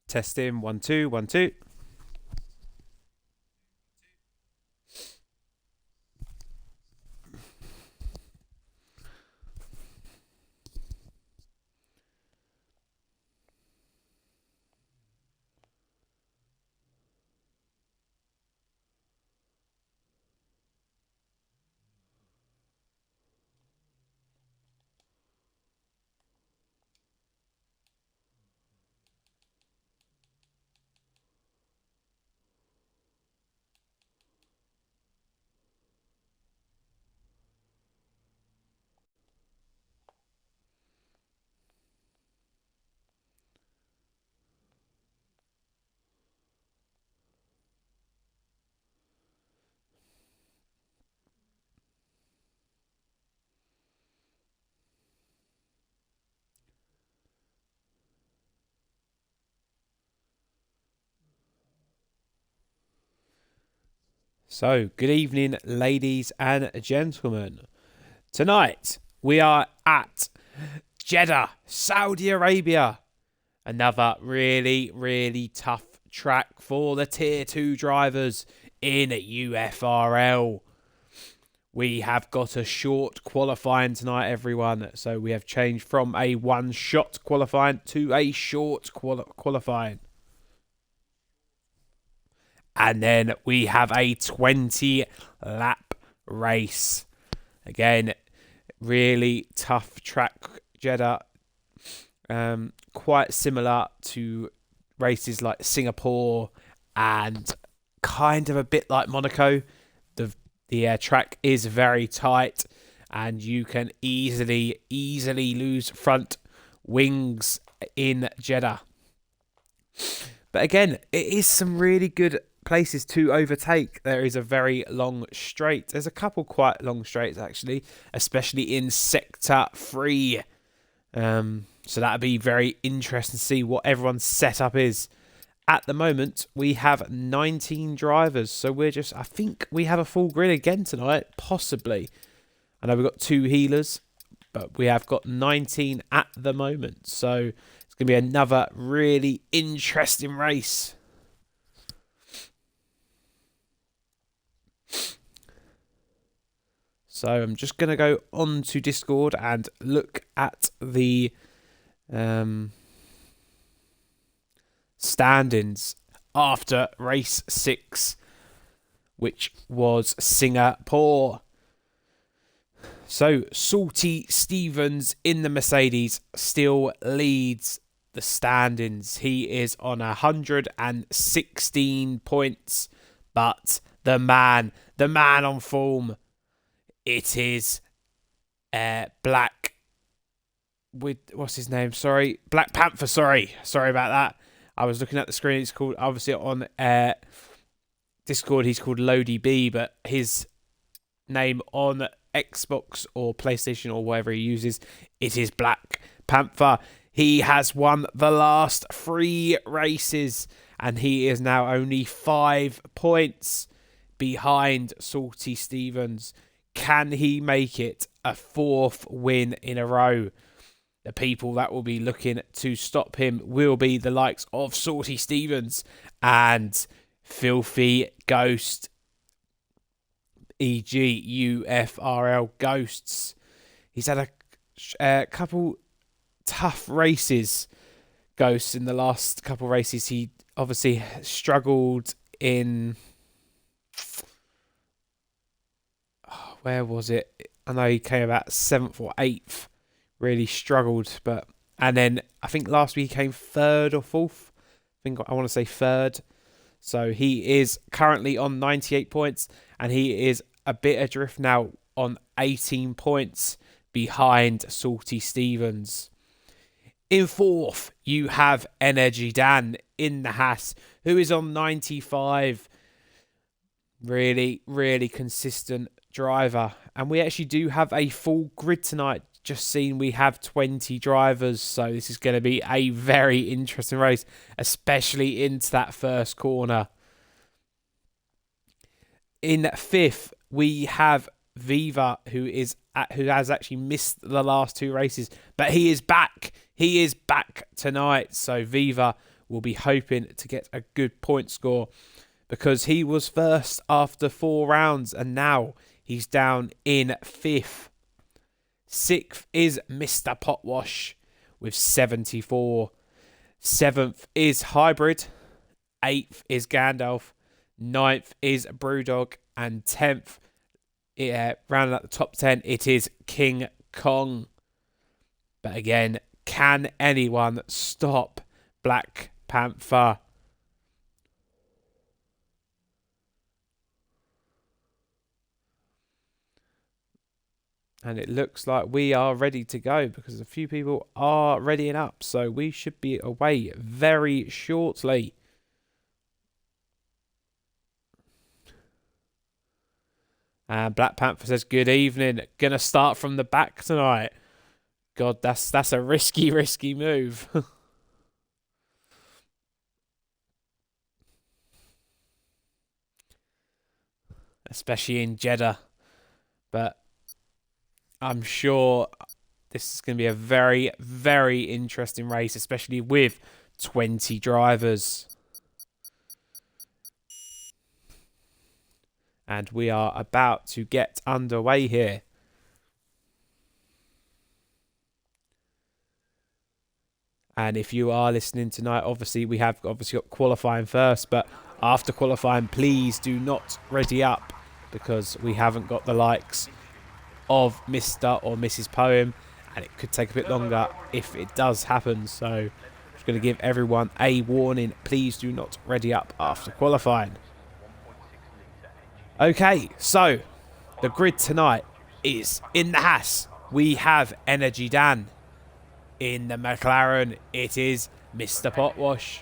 Testing 1 2 1 2. So, good evening, ladies and gentlemen. Tonight, we are at Jeddah, Saudi Arabia. Another really, really tough track for the Tier 2 drivers in UFRL. We have got a short qualifying tonight, everyone. So, we have changed from a one-shot qualifying to a short qualifying. And then we have a 20-lap race. Again, really tough track, Jeddah. Quite similar to races like Singapore and kind of a bit like Monaco. The track is very tight and you can easily lose front wings in Jeddah. But again, it is some really good places to overtake. There is a very long straight. There's a couple quite long straights actually, especially in sector 3. So that'd be very interesting to see what everyone's setup is. At the moment, we have 19 drivers, so I think we have a full grid again tonight, possibly. I know we've got 2 healers, but we have got 19 at the moment, so it's going to be another really interesting race. So I'm just going to go on to Discord and look at the standings after race 6, which was Singapore. So Salty Stevens in the Mercedes still leads the standings. He is on 116 points, but the man on form, it is Black with what's his name? Sorry, Black Panther. Sorry about that. I was looking at the screen. It's called obviously on Discord. He's called Lodi B, but his name on Xbox or PlayStation or whatever he uses, it is Black Panther. He has won the last 3 races, and he is now only 5 points behind Salty Stevens. Can he make it a 4th win in a row? The people that will be looking to stop him will be the likes of Salty Stevens and Filthy Ghost, e.g. UFRL Ghosts. He's had a couple tough races, Ghosts, in the last couple races. He obviously struggled in... where was it? I know he came about 7th or 8th. Really struggled, and then I think last week he came 3rd or 4th. I want to say 3rd. So he is currently on 98 points, and he is a bit adrift now on 18 points behind Salty Stevens. In 4th, you have Energy Dan in the Haas, who is on 95. Really, really consistent driver. And we actually do have a full grid tonight. Just seen we have 20 drivers, so this is going to be a very interesting race, especially into that first corner. In 5th, we have Viva, who has actually missed the last 2 races, but he is back. He is back tonight, so Viva will be hoping to get a good point score, because he was first after 4 rounds and now he's down in 5th. 6th is Mr. Potwash with 74. 7th is Hybrid. 8th is Gandalf. 9th is Brewdog. And 10th, rounding out the top 10, it is King Kong. But again, can anyone stop Black Panther? And it looks like we are ready to go, because a few people are readying up. So we should be away very shortly. And Black Panther says, good evening. Gonna start from the back tonight. God, that's a risky move. Especially in Jeddah. But I'm sure this is going to be a very, very interesting race, especially with 20 drivers. And we are about to get underway here. And if you are listening tonight, obviously we have got qualifying first, but after qualifying, please do not ready up, because we haven't got the likes of Mr. or Mrs. Poem, and it could take a bit longer if it does happen. So I'm just going to give everyone a warning. Please do not ready up after qualifying. Okay, so the grid tonight is in the Haas. We have Energy Dan. In the McLaren, it is Mr. Potwash.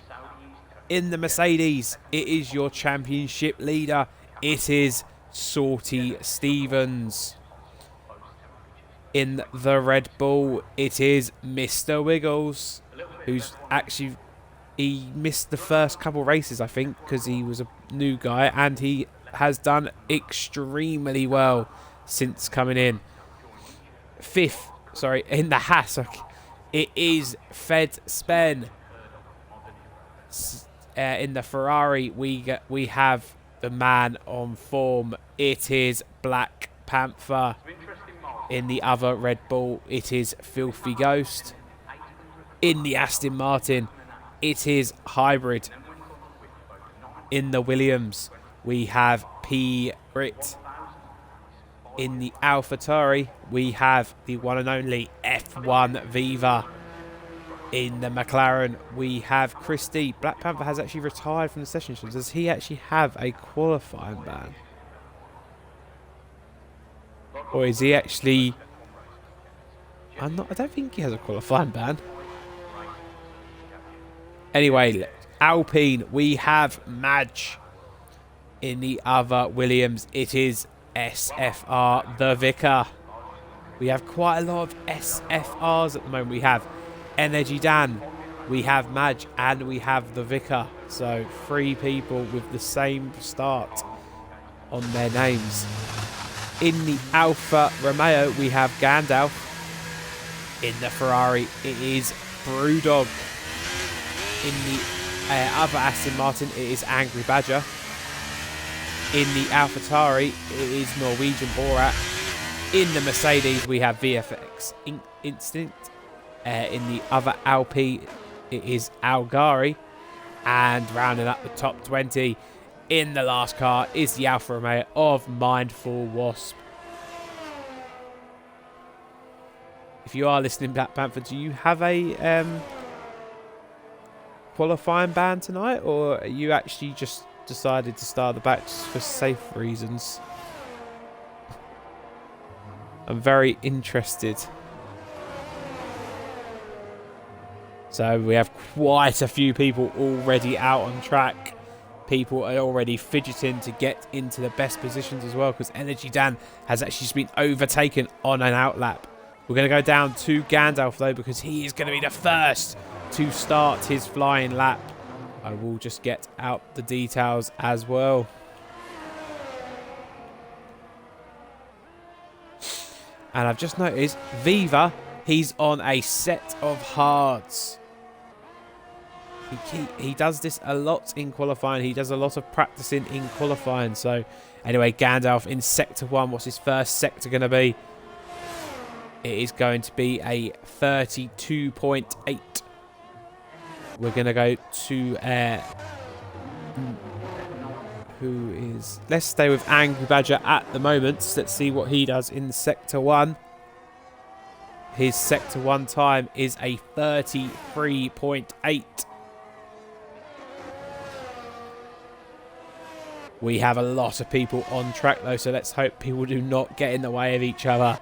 In the Mercedes, it is your championship leader. It is Salty Stevens. In the Red Bull, it is Mr. Wiggles, who's actually, he missed the first couple races, I think, because he was a new guy, and he has done extremely well since coming in. 5th, sorry, in the Haas, it is Fed Spen. In the Ferrari, we have the man on form. It is Black Panther. In the other Red Bull, it is Filthy Ghost. In the Aston Martin, it is Hybrid. In the Williams, we have P. Grit. In the AlphaTauri, we have the one and only F1 Viva. In the McLaren, we have Christie. Black Panther has actually retired from the session. So does he actually have a qualifying ban? Or is he actually... I don't think he has a qualifying ban. Anyway, Alpine, we have Madge. In the other Williams, it is SFR, the Vicar. We have quite a lot of SFRs at the moment. We have Energy Dan, we have Madge, and we have the Vicar. So 3 people with the same start on their names. In the Alfa Romeo, we have Gandalf. In the Ferrari, it is Brewdog. In the other Aston Martin, it is Angry Badger. In the AlphaTauri, it is Norwegian Borat. In the Mercedes, we have VFX Instinct. In the other Alpi, it is Algari. And rounding up the top 20, in the last car, is the Alfa Romeo of Mindful Wasp. If you are listening, Black Panther, do you have a qualifying ban tonight? Or are you actually just decided to start the back just for safe reasons? I'm very interested. So we have quite a few people already out on track. People are already fidgeting to get into the best positions as well, because Energy Dan has actually just been overtaken on an outlap. We're going to go down to Gandalf though, because he is going to be the first to start his flying lap. I will just get out the details as well. And I've just noticed Viva, he's on a set of hards. He does this a lot in qualifying. He does a lot of practicing in qualifying. So anyway, Gandalf in Sector 1. What's his first sector going to be? It is going to be a 32.8. We're going to go to... who is... Let's stay with Angry Badger at the moment. Let's see what he does in Sector 1. His Sector 1 time is a 33.8. We have a lot of people on track, though, so let's hope people do not get in the way of each other.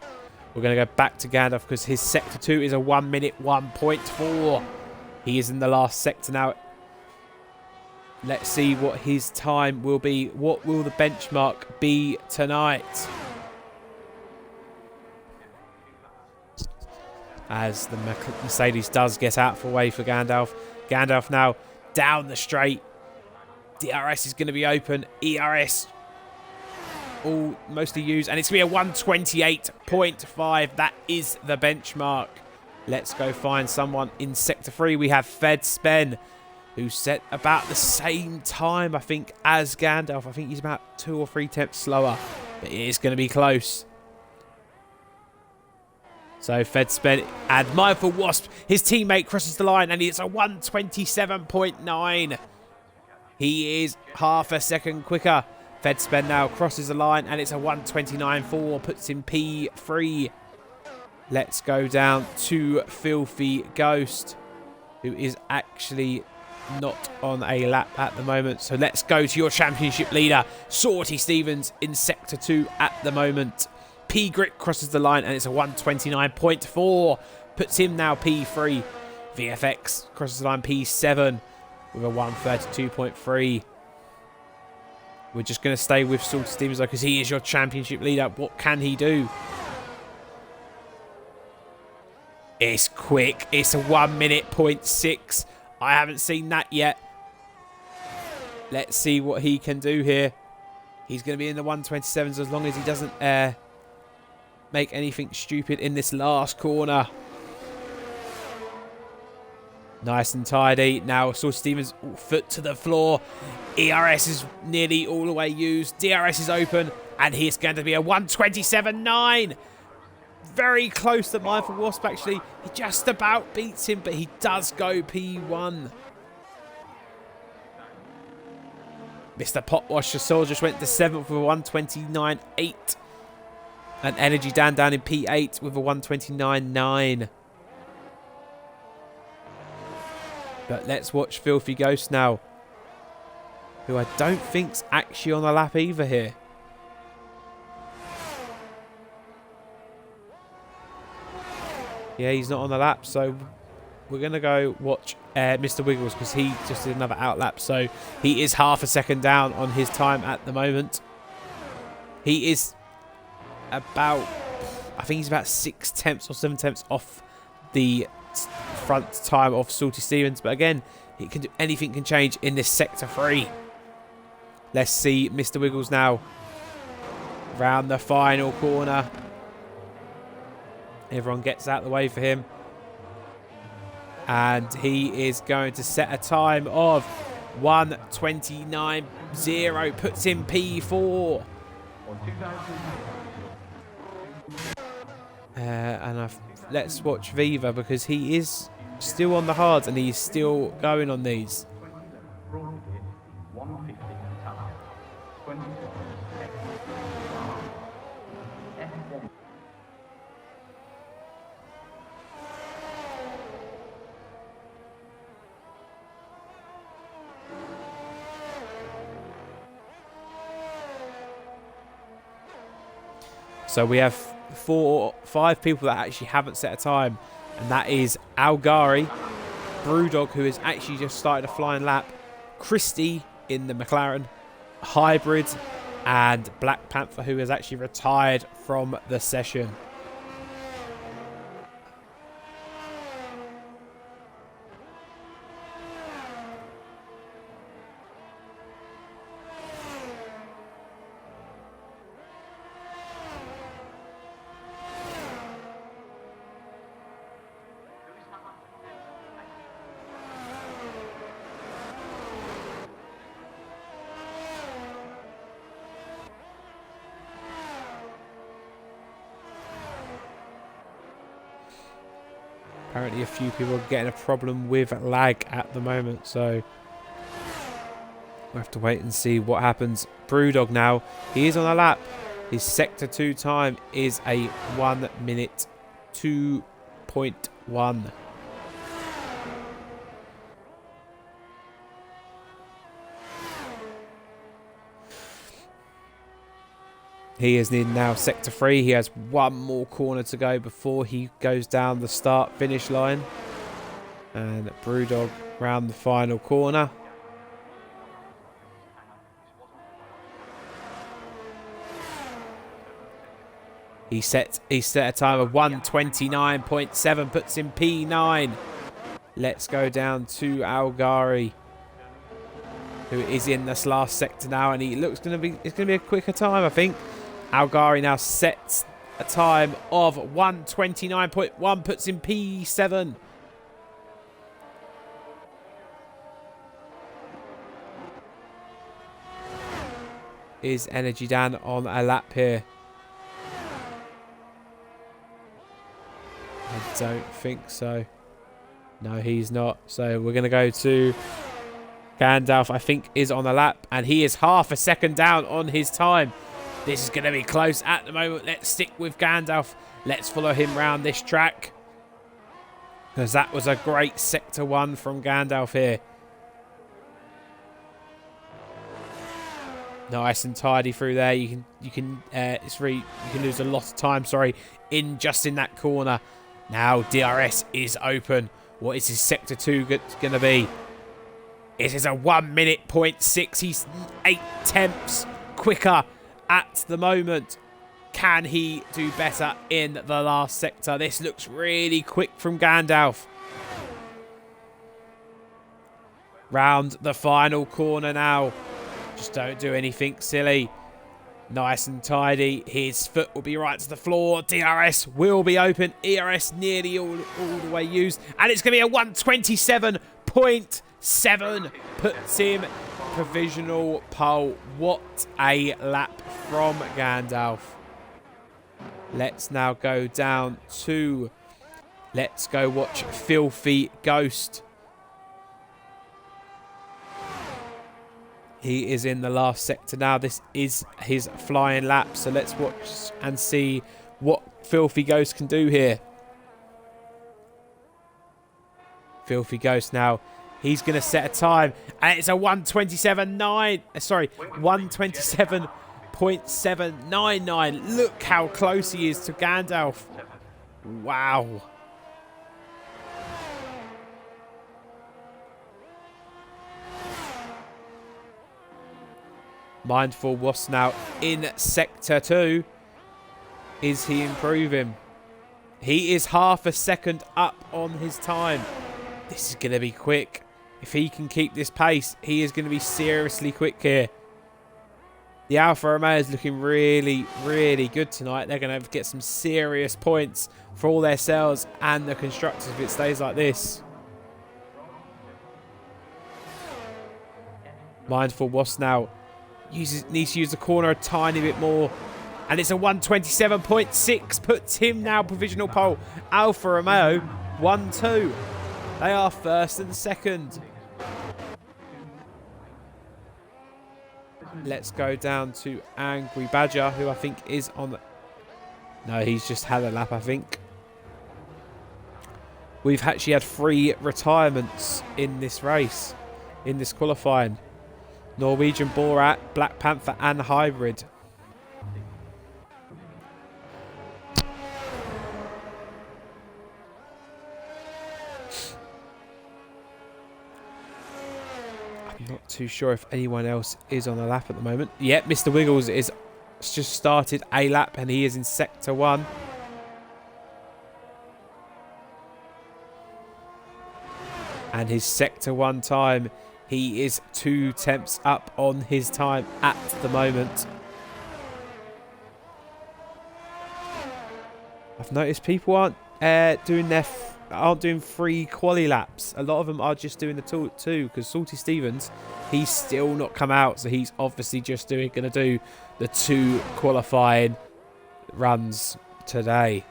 We're going to go back to Gandalf because his Sector 2 is a 1 minute 1.4. He is in the last sector now. Let's see what his time will be. What will the benchmark be tonight? As the Mercedes does get out for way for Gandalf. Gandalf now down the straight. DRS is going to be open. ERS all mostly used. And it's going to be a 128.5. That is the benchmark. Let's go find someone in Sector 3. We have Fed Spen, who set about the same time, I think, as Gandalf. I think he's about 2 or 3 tenths slower. But it is going to be close. So Fed Spen and Mindful Wasp. His teammate crosses the line and it's a 127.9. He is half a second quicker. Fed Spen now crosses the line and it's a 129.4. Puts him P3. Let's go down to Filthy Ghost, who is actually not on a lap at the moment. So let's go to your championship leader, Sorty Stevens, in Sector 2 at the moment. P Grit crosses the line and it's a 129.4. Puts him now P3. VFX crosses the line P7 with a 132.3. We're just going to stay with Sorty Stevens because he is your championship leader. What can he do? It's quick. It's a 1 minute 0.6. I haven't seen that yet. Let's see what he can do here. He's going to be in the 127s as long as he doesn't make anything stupid in this last corner. Nice and tidy. Now, Sorty Stevens, foot to the floor. ERS is nearly all the way used. DRS is open. And he's going to be a 127.9. Very close to Mindful Wasp, actually. He just about beats him, but he does go P1. Mr. Potwash Soul just went to 7th with a 129.8. And Energy Dan down in P8 with a 129.9. But let's watch Filthy Ghost now, who I don't think's actually on the lap either here. Yeah, he's not on the lap, so we're going to go watch Mr. Wiggles because he just did another outlap. So he is half a second down on his time at the moment. He is about, I think he's about 6 tenths or 7 tenths off the front time of Sorty Stevens. But again, it can do, anything can change in this Sector 3. Let's see Mr. Wiggles now. Round the final corner. Everyone gets out of the way for him. And he is going to set a time of 129.0. Puts him P4. Let's watch Viva because he is still on the hards and he's still going on these. So we have 5 people that actually haven't set a time, and that is Algari, Brewdog, who has actually just started a flying lap, Christie in the McLaren, Hybrid, and Black Panther, who has actually retired from the session. Apparently a few people are getting a problem with lag at the moment, so we'll have to wait and see what happens. Brewdog now, he is on a lap. His Sector 2 time is a 1 minute 2.1. He is in now Sector 3. He has one more corner to go before he goes down the start-finish line. And Brewdog round the final corner. He set a time of 1:29.7, puts him P9. Let's go down to Algari, who is in this last sector now, and he looks it's gonna be a quicker time, I think. Algari now sets a time of 1:29.1, puts him P7. Is Energy Dan on a lap here? I don't think so. No, he's not. So we're going to go to Gandalf, I think, is on a lap. And he is half a second down on his time. This is going to be close at the moment. Let's stick with Gandalf. Let's follow him round this track, because that was a great Sector 1 from Gandalf here. Nice and tidy through there. You can lose a lot of time, in that corner. Now DRS is open. What is his Sector 2 going to be? It is a 1 minute 0.6. He's 8 tenths quicker at the moment. Can he do better in the last sector? This looks really quick from Gandalf. Round the final corner now. Just don't do anything silly. Nice and tidy. His foot will be right to the floor. DRS will be open. ERS nearly all the way used. And it's going to be a 1:27.7. Puts him provisional pole. What a lap from Gandalf. Let's now go down to... Let's go watch Filthy Ghost. He is in the last sector now. This is his flying lap. So let's watch and see what Filthy Ghost can do here. Filthy Ghost now. He's going to set a time. And it's a 1:27.799. Look how close he is to Gandalf. Wow. Mindful Wasp now in Sector 2. Is he improving? He is half a second up on his time. This is going to be quick. If he can keep this pace, he is going to be seriously quick here. The Alfa Romeo is looking really, really good tonight. They're going to get some serious points for all their sales and the constructors if it stays like this. Mindful Wasp now needs to use the corner a tiny bit more. And it's a 1:27.6. Puts him now provisional pole. Alfa Romeo 1-2. They are first and second. Let's go down to Angry Badger, who I think is on the... No, he's just had a lap, I think. We've actually had 3 retirements in this race, in this qualifying. Norwegian Borat, Black Panther and Hybrid. I'm not too sure if anyone else is on a lap at the moment. Yep, Mr. Wiggles is just started a lap and he is in Sector 1. And his Sector 1 time, he is 2 tenths up on his time at the moment. I've noticed people aren't doing 3 quali laps. A lot of them are just doing the 2 because Salty Stevens, he's still not come out, so he's obviously just going to do the 2 qualifying runs today.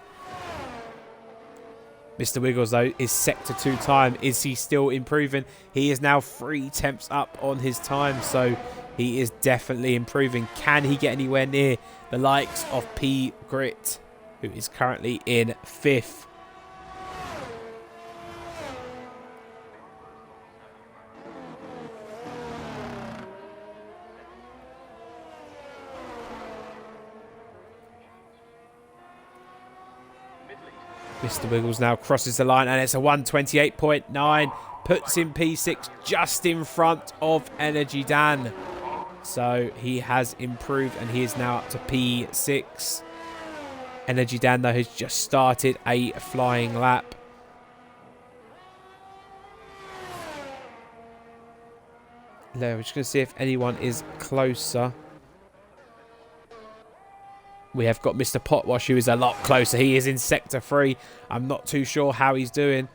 Mr. Wiggles, though, is sector 2 time. Is he still improving? He is now 3 tenths up on his time, so he is definitely improving. Can he get anywhere near the likes of P. Grit, who is currently in 5th? Mr. Wiggles now crosses the line, and it's a 128.9. Puts in P6 just in front of Energy Dan. So he has improved, and he is now up to P6. Energy Dan, though, has just started a flying lap. We're just going to see if anyone is closer. We have got Mr. Potwash, who is a lot closer. He is in sector 3. I'm not too sure how he's doing.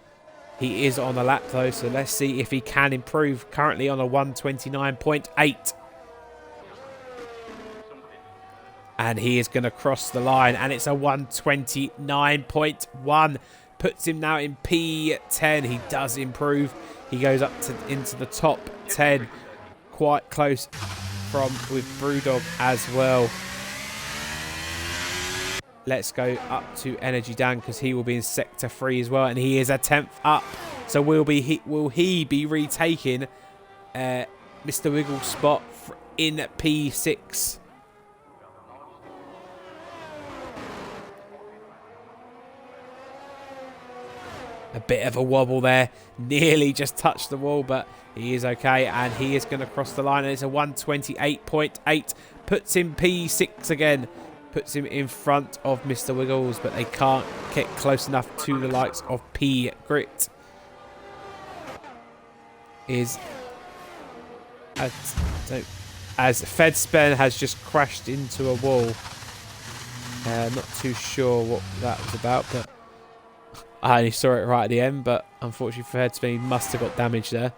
He is on a lap, though, so let's see if he can improve. Currently on a 129.8. And he is going to cross the line, and it's a 129.1. Puts him now in P10. He does improve. He goes up into the top 10. Quite close with Brewdog as well. Let's go up to Energy Dan, because he will be in sector 3 as well, and he is a 10th up. So will he be retaking Mr. Wiggles' spot in P6? A bit of a wobble there, nearly just touched the wall, but he is okay, and he is going to cross the line, and it's a 128.8. Puts him P6 again. Puts him in front of Mr. Wiggles, but they can't get close enough to the likes of P. Grit. As Fedspen has just crashed into a wall. Not too sure what that was about, but I only saw it right at the end, but unfortunately for Fedspen, he must have got damaged there.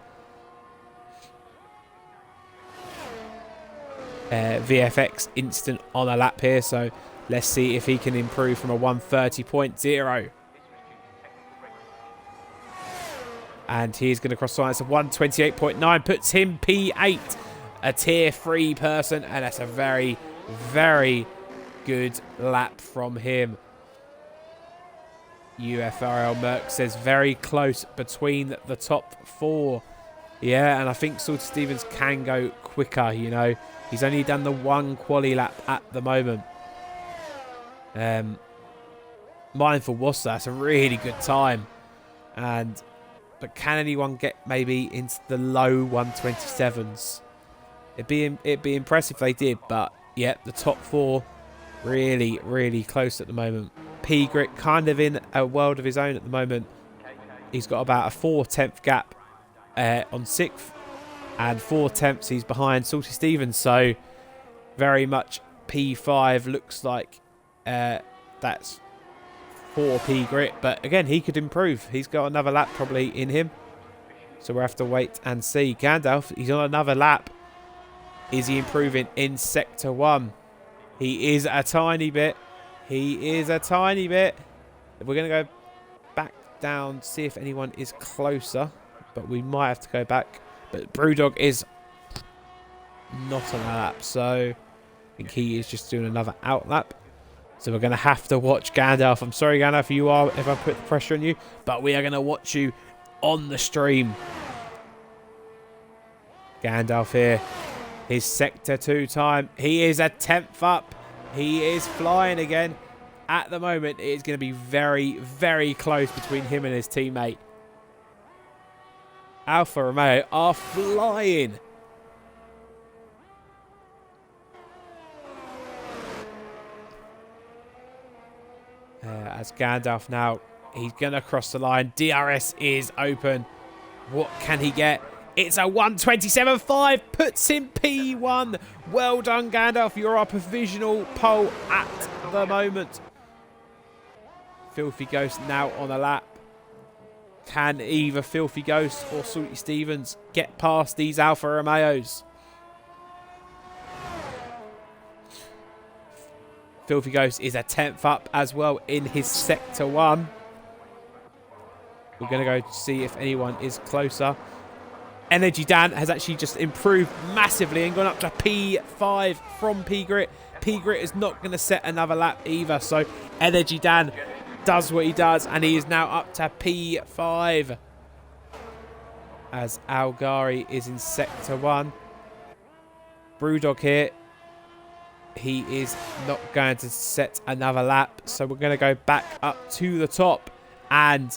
VFX instant on a lap here, so let's see if he can improve from a 130.0. And he's going to cross the line. It's a 128.9, puts him P8, a tier 3 person, and that's a very, very good lap from him. UFRL Merc says very close between the top 4. Yeah, and I think Salty Stevens can go quicker, you know. He's only done the 1 quali lap at the moment. Mindful Worcester, that's a really good time. But can anyone get maybe into the low 127s? It'd be impressive if they did, but yeah, the top 4 really, really close at the moment. P. Grit kind of in a world of his own at the moment. He's got about a 4/10 gap on 6th. And 4 tenths he's behind Salty Stevens, so very much P5 looks like that's for P. Grit. But again, he could improve. He's got another lap probably in him, so we'll have to wait and see. Gandalf, he's on another lap. Is he improving in sector 1? He is a tiny bit. He is a tiny bit. We're going to go back down, see if anyone is closer, but we might have to go back. But Brewdog is not on a lap, so I think he is just doing another out lap. So we're going to have to watch Gandalf. I'm sorry, Gandalf, if I put the pressure on you, but we are going to watch you on the stream. Gandalf here. His sector 2 time. He is a 10th up. He is flying again. At the moment, it is going to be very, very close between him and his teammate. Alfa Romeo are flying. As Gandalf now, he's going to cross the line. DRS is open. What can he get? It's a 127.5. Puts him P1. Well done, Gandalf. You're our provisional pole at the moment. Filthy Ghost now on a lap. Can either Filthy Ghost or Salty Stevens get past these Alfa Romeos? Filthy Ghost is a 10th up as well in his sector 1. We're going to go see if anyone is closer. Energy Dan has actually just improved massively and gone up to P5 from P-Grit. P-Grit is not going to set another lap either. So Energy Dan does what he does, and he is now up to P5. As Algari is in Sector 1. Brewdog here. He is not going to set another lap. So we're going to go back up to the top. And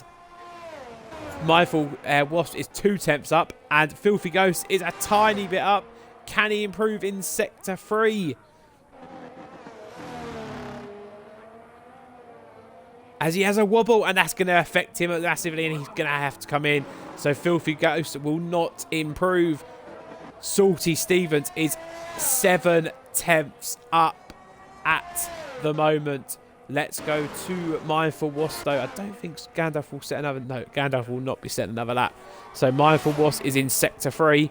Mindful Wasp is 2/10 up. And Filthy Ghost is a tiny bit up. Can he improve in Sector 3? As he has a wobble, and that's going to affect him massively, and he's going to have to come in. So Filthy Ghost will not improve. Salty Stevens is 7/10 up at the moment. Let's go to Mindful Wasp, though. I don't think Gandalf will set another... No, Gandalf will not be setting another lap. So Mindful Wasp is in Sector 3.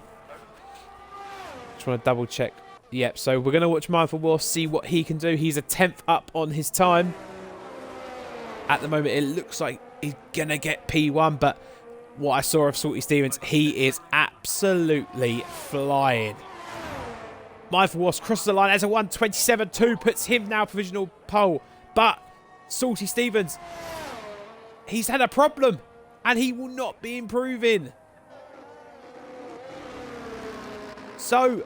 Just want to double check. Yep, so we're going to watch Mindful Wasp, see what he can do. He's a 10th up on his time. At the moment, it looks like he's going to get P1, but what I saw of Salty Stevens, he is absolutely flying. Mindful Wasp crosses the line as a 1:27.2, puts him now provisional pole. But Salty Stevens, he's had a problem, and he will not be improving. So,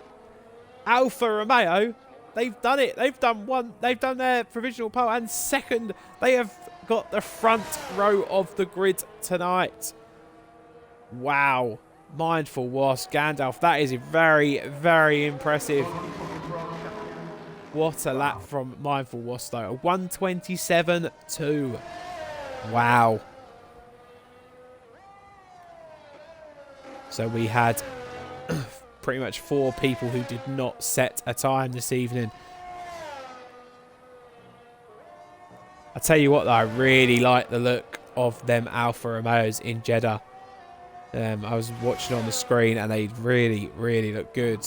Alfa Romeo, they've done it. They've done their provisional pole, and second, they have got the front row of the grid tonight. Wow. Mindful Wasp, Gandalf, that is very, very impressive. What a lap from Mindful Wasp, though. A 1:27.2. Wow. So we had pretty much 4 people who did not set a time this evening. I tell you what, though, I really like the look of them Alfa Romeos in Jeddah. I was watching on the screen, and they really, really look good.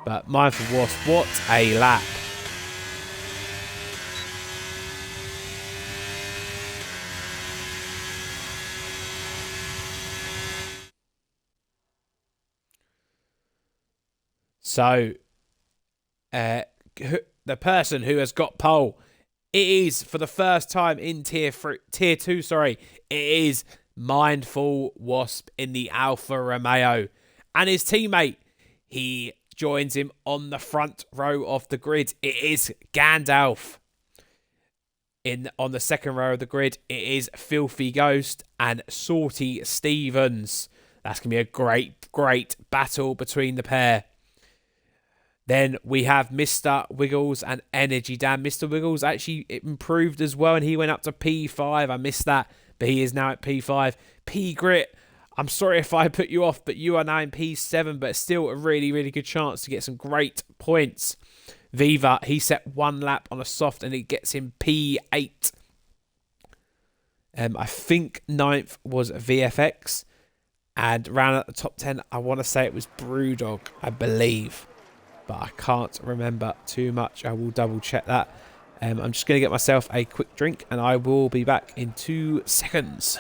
But Mindful Wasp, what a lap. So, the person who has got pole, it is for the first time in tier 2, sorry, it is Mindful Wasp in the Alfa Romeo. And his teammate, he joins him on the front row of the grid. It is Gandalf. On the second row of the grid, it is Filthy Ghost and Salty Stevens. That's going to be a great, great battle between the pair. Then we have Mr. Wiggles and Energy Dan. Mr. Wiggles actually improved as well, and he went up to P5. I missed that, but he is now at P5. P-Grit, I'm sorry if I put you off, but you are now in P7, but still a really, really good chance to get some great points. Viva, he set 1 lap on a soft, and it gets him P8. I think 9th was VFX, and round at the top 10, I want to say it was Brewdog, I believe. But I can't remember too much. I will double check that. I'm just going to get myself a quick drink, and I will be back in 2 seconds.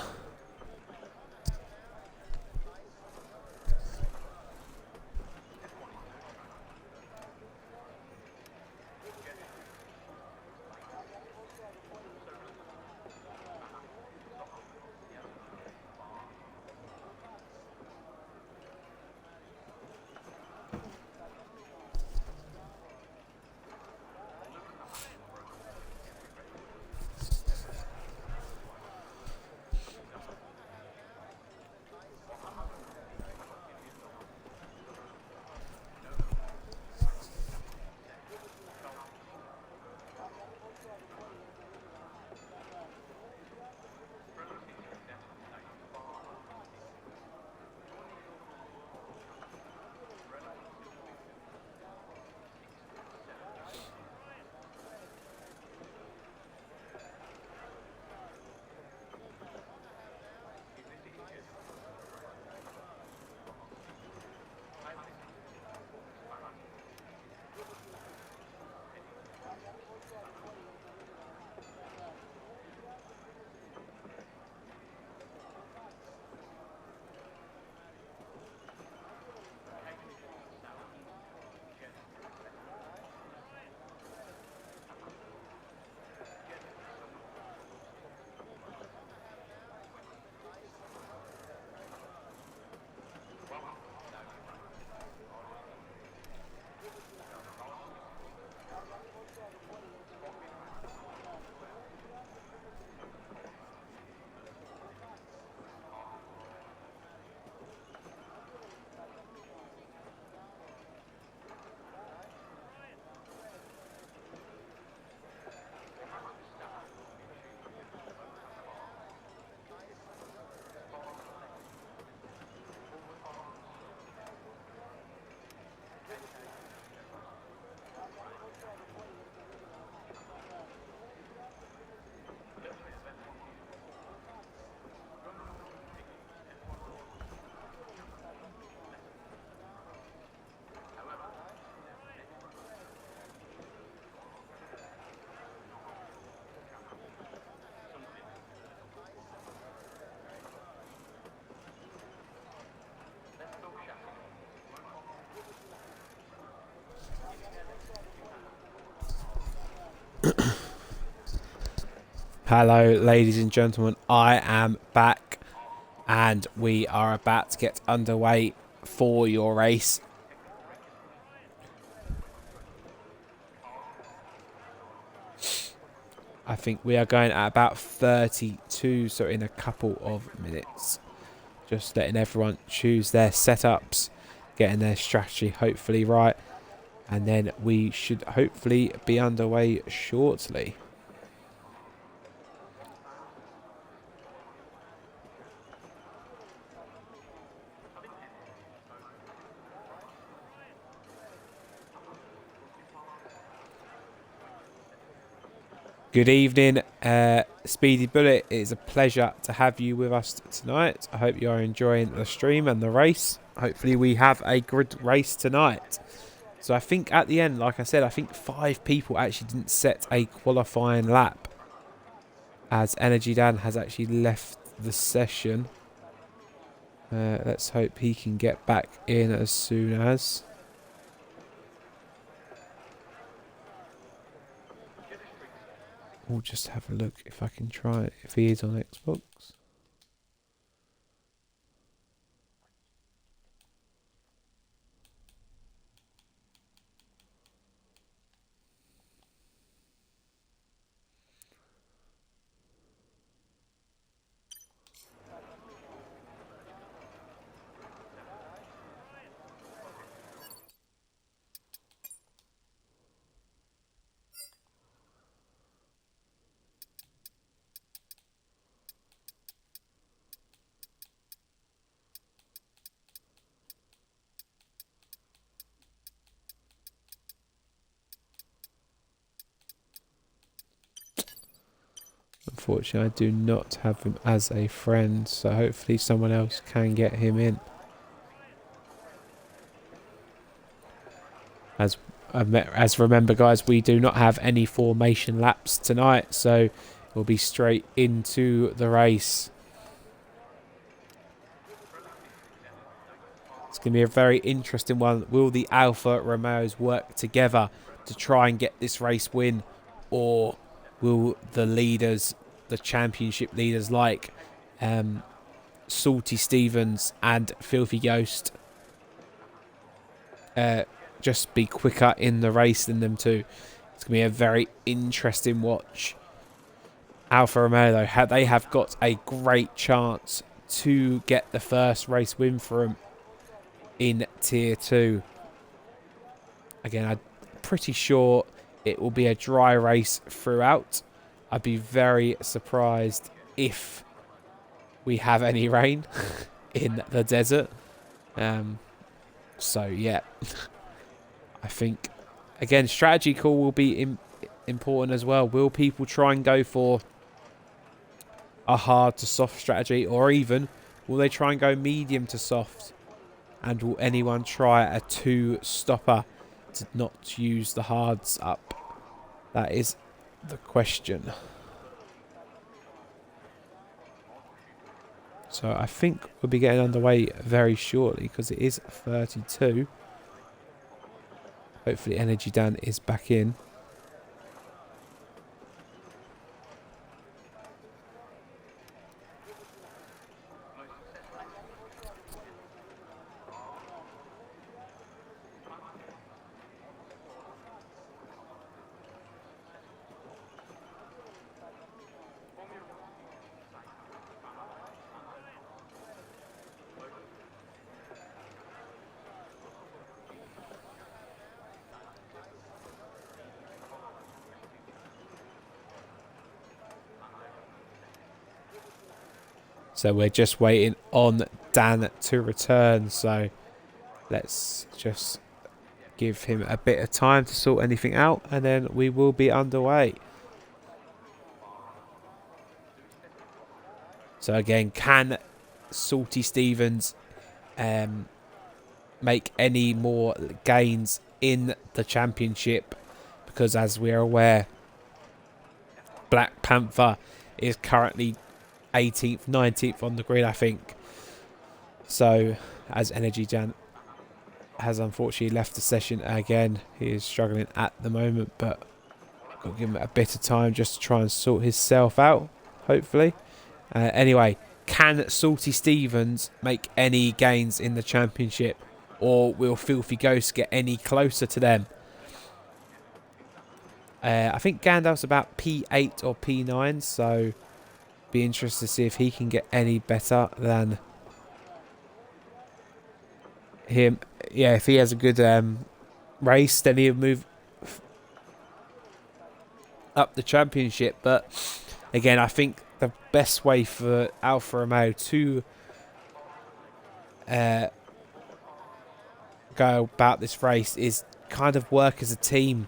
Hello, ladies and gentlemen. I am back, and we are about to get underway for your race. I think we are going at about 32, so in a couple of minutes. Just letting everyone choose their setups, getting their strategy hopefully right, and then we should hopefully be underway shortly. Good evening, Speedy Bullet. It is a pleasure to have you with us tonight. I hope you are enjoying the stream and the race. Hopefully we have a good race tonight. So I think at the end, like I said, I think 5 people actually didn't set a qualifying lap, as Energy Dan has actually left the session. Let's hope he can get back in as soon as. We'll just have a look if I can try it, if he is on Xbox. Unfortunately, I do not have him as a friend, so hopefully someone else can get him in. As remember, guys, we do not have any formation laps tonight, so we'll be straight into the race. It's going to be a very interesting one. Will the Alfa Romeos work together to try and get this race win, or will the leaders, the championship leaders like Salty Stevens and Filthy Ghost, just be quicker in the race than them two? It's going to be a very interesting watch. Alfa Romeo, though, they have got a great chance to get the first race win for them in Tier 2. Again, I'm pretty sure it will be a dry race throughout. I'd be very surprised if we have any rain in the desert. So, yeah. I think, again, strategy call will be important as well. Will people try and go for a hard to soft strategy, or even will they try and go medium to soft? And will anyone try a 2-stopper to not use the hards up? That is the question. So I think we'll be getting underway very shortly because it is 32. Hopefully Energy Dan is back in. So we're just waiting on Dan to return. So let's just give him a bit of time to sort anything out, and then we will be underway. So again, can Salty Stevens make any more gains in the championship? Because as we are aware, Black Panther is currently 18th, 19th on the grid, I think. So, as Energy Dan has unfortunately left the session again, he is struggling at the moment, but We'll give him a bit of time just to try and sort himself out, hopefully. Anyway, can Salty Stevens make any gains in the championship, or will Filthy Ghost get any closer to them? I think Gandalf's about P8 or P9, so be interested to see if he can get any better than him. Yeah, if he has a good race, then he'll move up the championship. But again, I think the best way for Alfa Romeo to go about this race is kind of work as a team.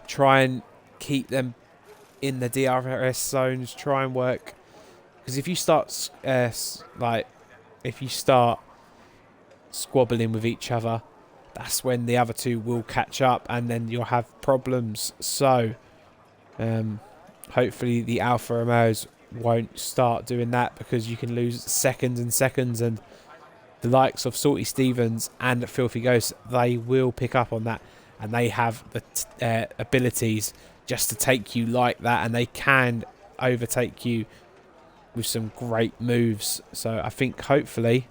Try and keep them in the DRS zones. Try and work, because if you start squabbling with each other, that's when the other two will catch up, and then you'll have problems. So hopefully the Alfa Romeos won't start doing that, because you can lose seconds and seconds, and the likes of Salty Stevens and Filthy Ghost, they will pick up on that, and they have the abilities just to take you like that, and they can overtake you with some great moves. So I think hopefully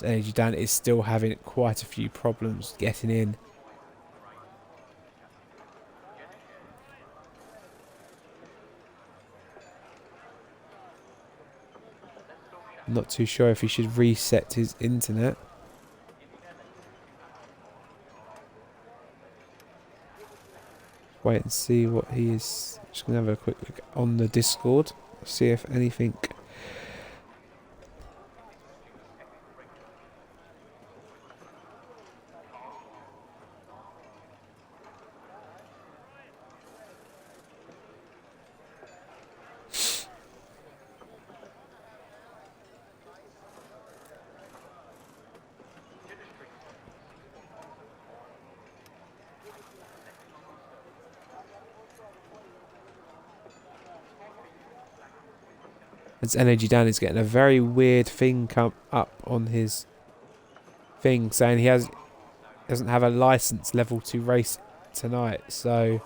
Energy Dan is still having quite a few problems getting in. I'm not too sure if he should reset his internet. Wait and see what he is. Just going to have a quick look on the Discord. See if anything... As Energy Dan is getting a very weird thing come up on his thing, saying he doesn't have a license level to race tonight. So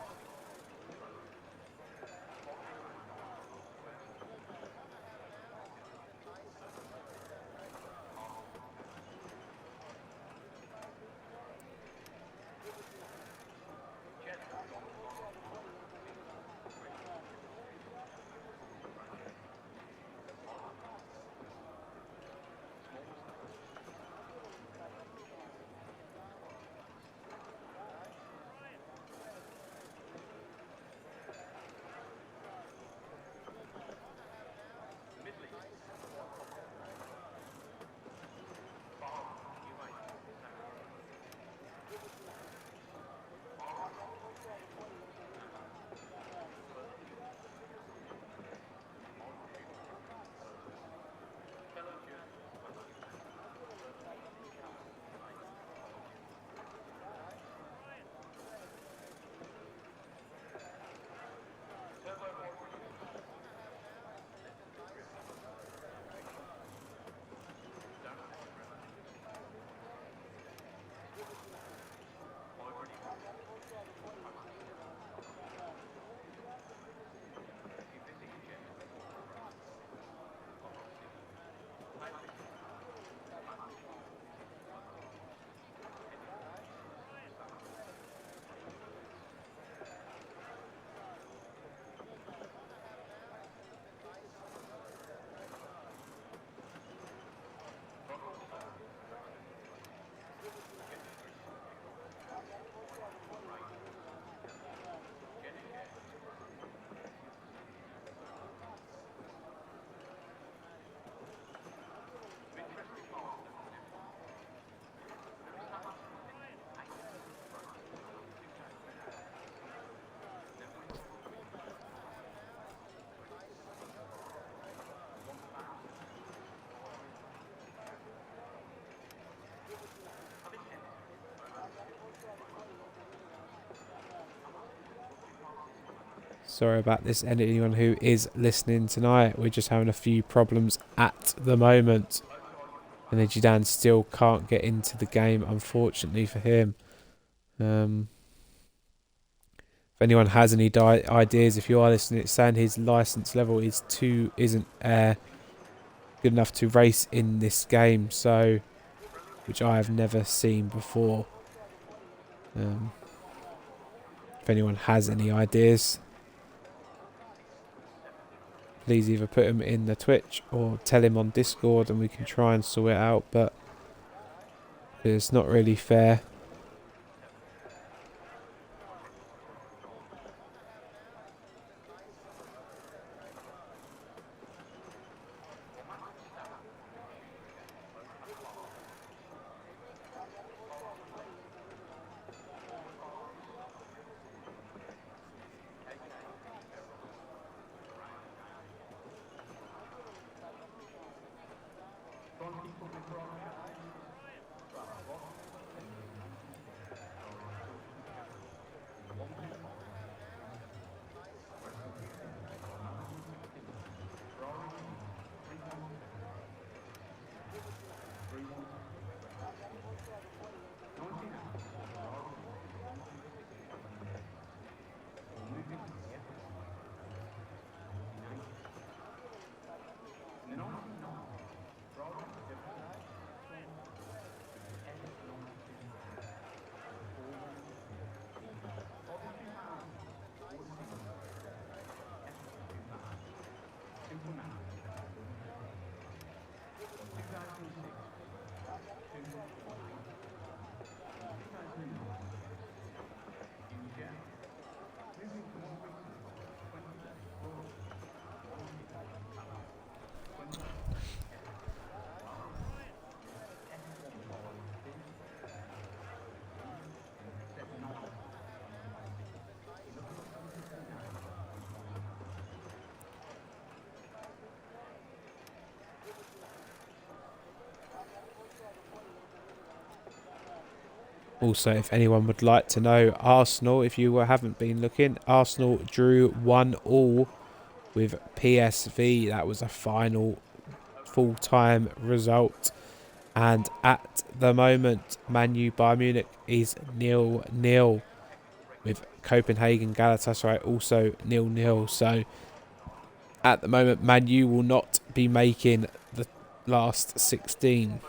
sorry about this, anyone who is listening tonight. We're just having a few problems at the moment. Energy Dan still can't get into the game, unfortunately for him. If anyone has any ideas, if you are listening, it's saying his license level isn't good enough to race in this game, so which I have never seen before. If anyone has any ideas, please either put them in the Twitch or tell him on Discord, and we can try and sort it out. But it's not really fair. Also, if anyone would like to know, Arsenal, if you haven't been looking, Arsenal drew 1-1 with PSV. That was a final full-time result. And at the moment, Man U Bayern Munich is 0-0 with Copenhagen Galatasaray also 0-0. So at the moment, Man U will not be making the last 16.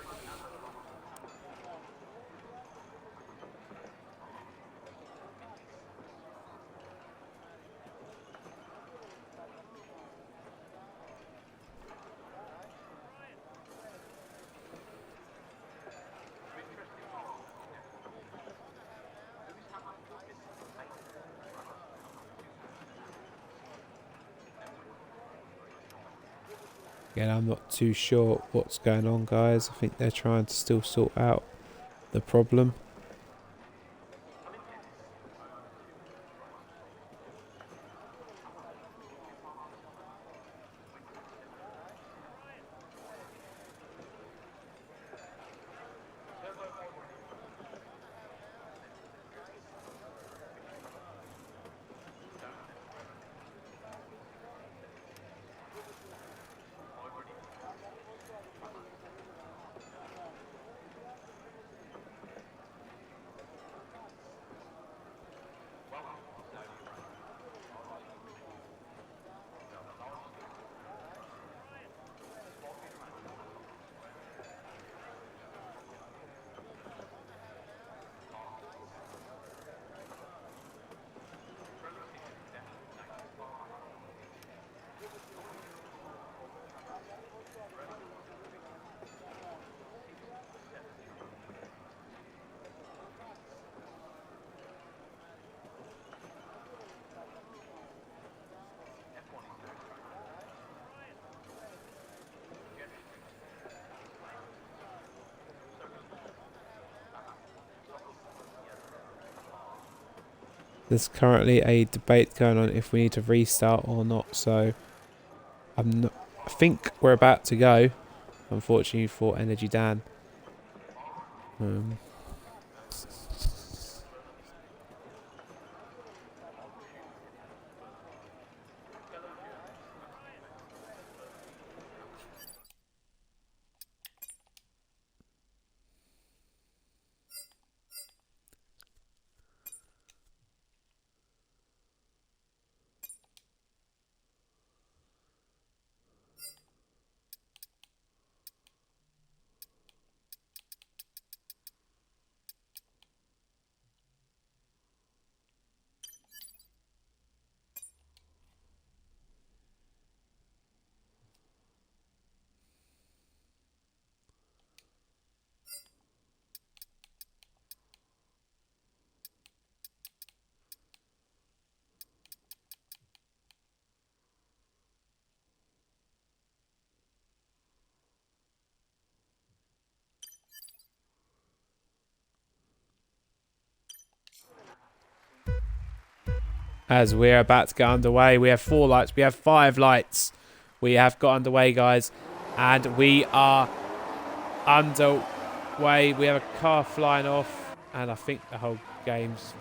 Again, I'm not too sure what's going on, guys. I think they're trying to still sort out the problem. There's currently a debate going on if we need to restart or not, so I think we're about to go, unfortunately for Energy Dan. as we're about to get underway. We have 4 lights. We have 5 lights. We have got underway, guys. And we are underway. We have a car flying off. And I think the whole game's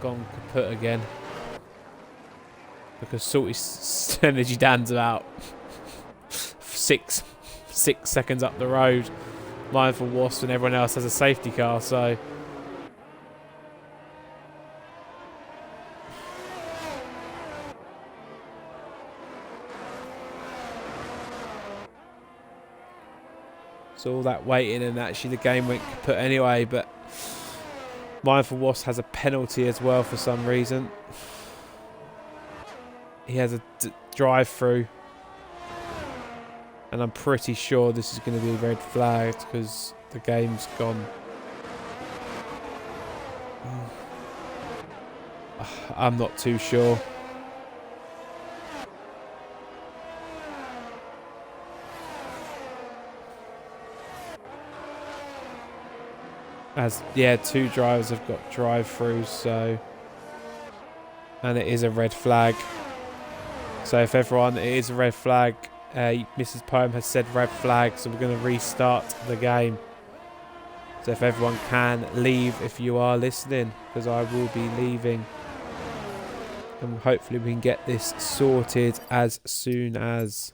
gone kaput again. Because Salty Energy Dan's about 6 seconds up the road. Mindful Wasp and everyone else has a safety car, so... So all that waiting, and actually the game went kaput anyway, but Mindful Wasp has a penalty as well for some reason. He has a drive-through, and I'm pretty sure this is going to be red flagged because the game's gone. I'm not too sure. As yeah, 2 drivers have got drive-throughs, so, and it is a red flag. So if everyone, it is a red flag. Mrs. Poem has said red flag, so we're going to restart the game. So if everyone can leave, if you are listening, because I will be leaving, and hopefully we can get this sorted as soon as.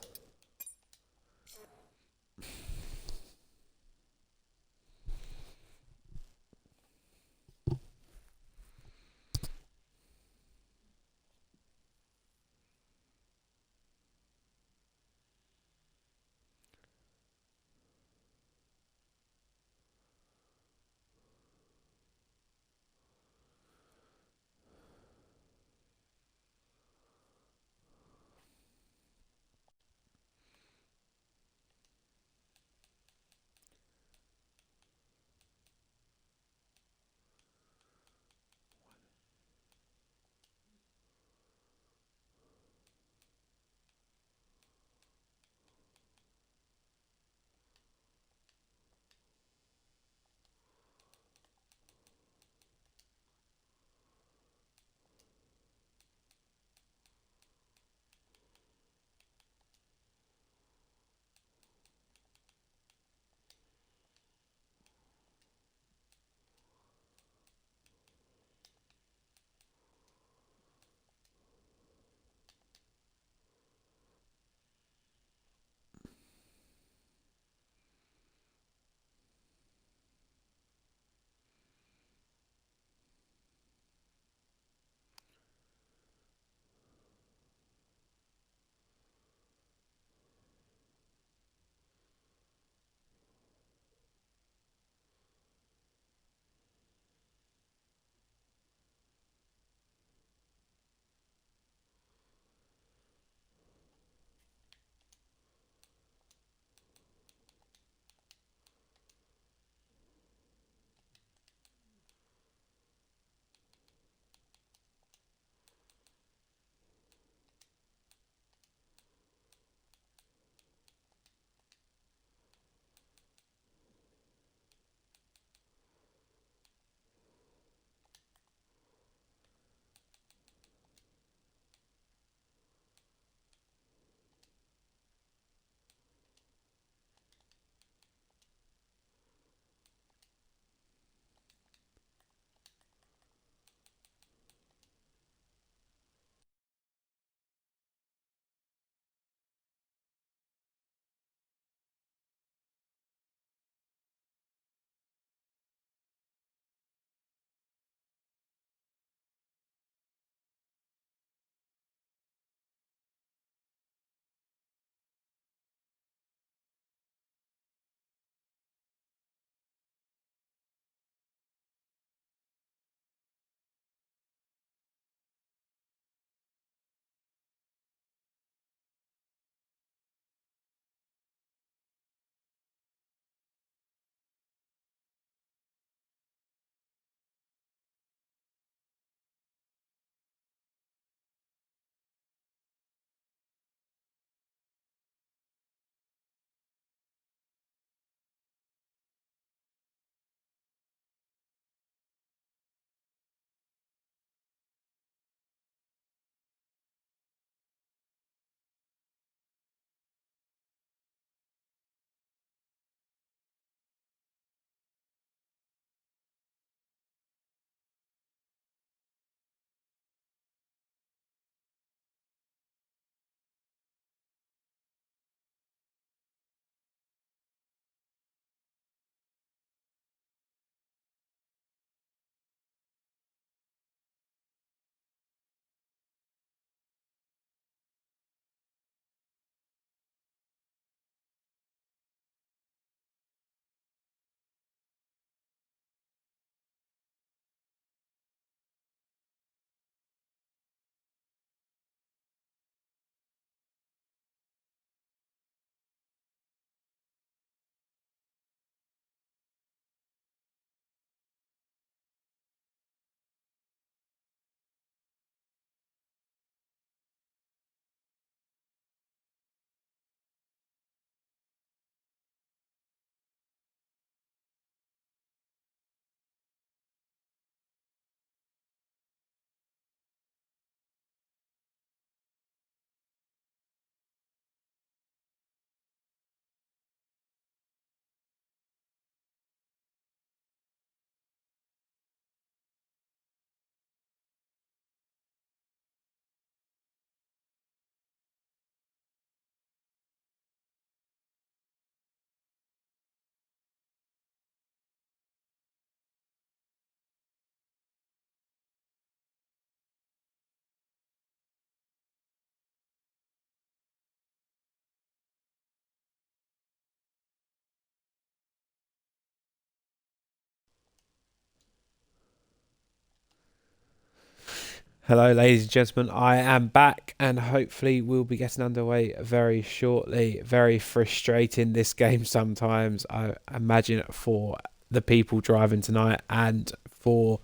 Hello, ladies and gentlemen. I am back, and hopefully, we'll be getting underway very shortly. Very frustrating this game sometimes, I imagine, for the people driving tonight and for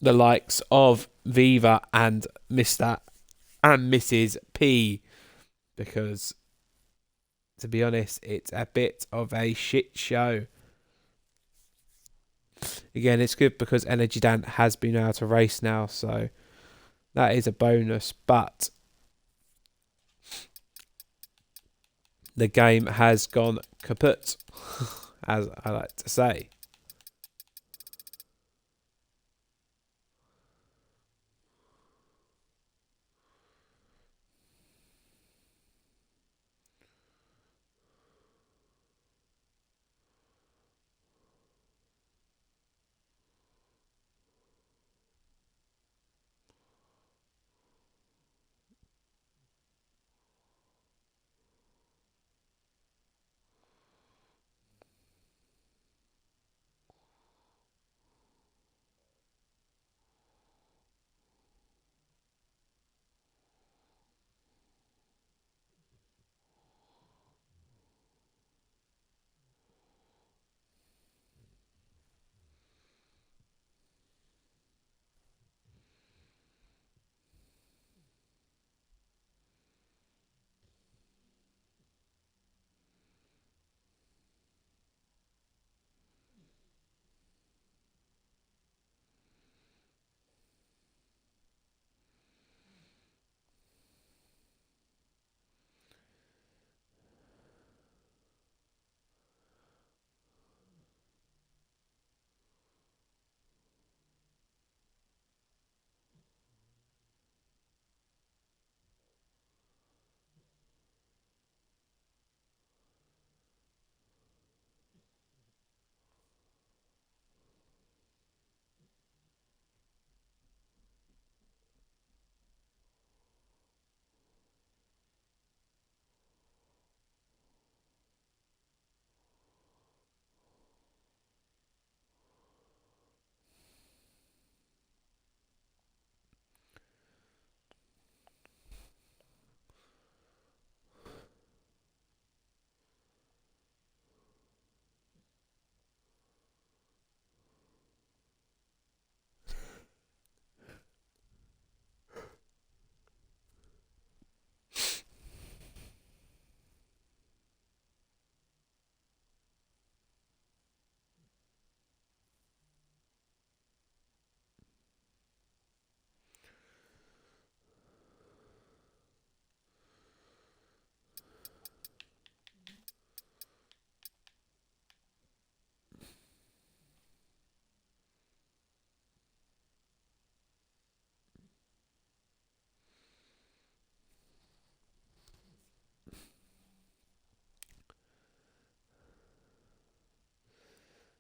the likes of Viva and Mr. and Mrs. P, because to be honest, it's a bit of a shit show. Again, it's good because Energy Dan has been able to race now, so that is a bonus, but the game has gone kaput, as I like to say.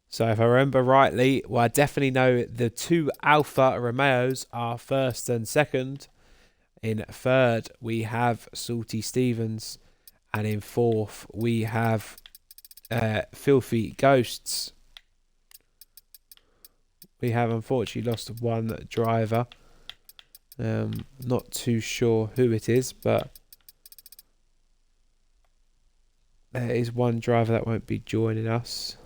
So if I remember rightly, well, I definitely know the two Alfa Romeos are first and second. In third, we have Salty Stevens, and in fourth, we have Filthy Ghosts. We have unfortunately lost one driver. Not too sure who it is, but there is one driver that won't be joining us.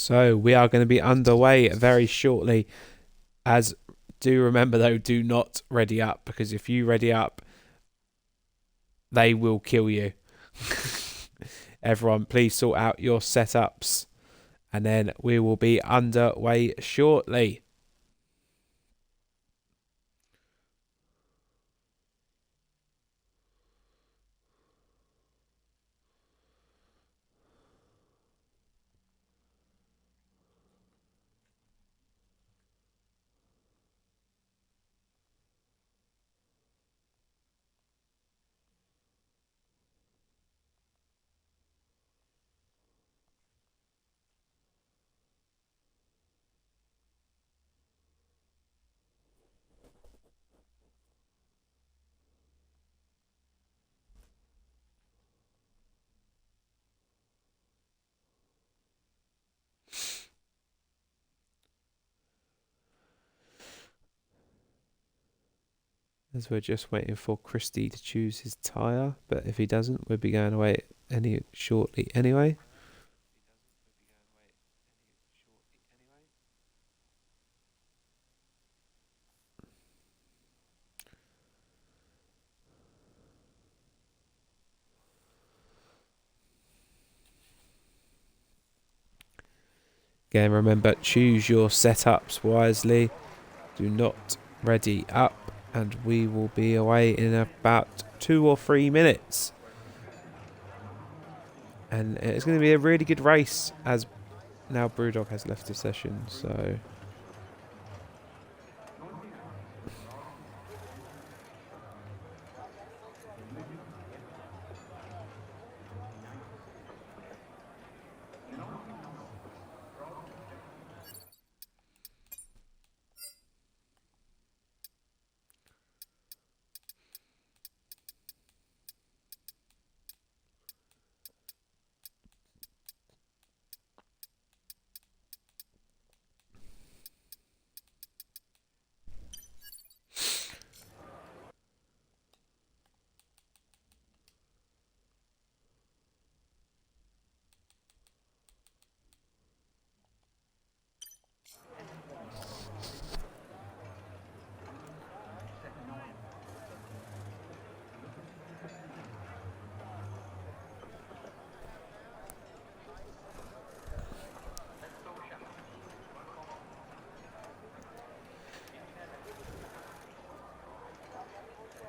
So we are going to be underway very shortly. As do remember though, do not ready up, because if you ready up, they will kill you. Everyone, please sort out your setups, and then we will be underway shortly. As we're just waiting for Christy to choose his tyre, but if he doesn't, we'll be going away shortly anyway. Again, remember, choose your setups wisely. Do not ready up, and we will be away in about 2 or 3 minutes. And it's going to be a really good race, as now Brewdog has left the session, so...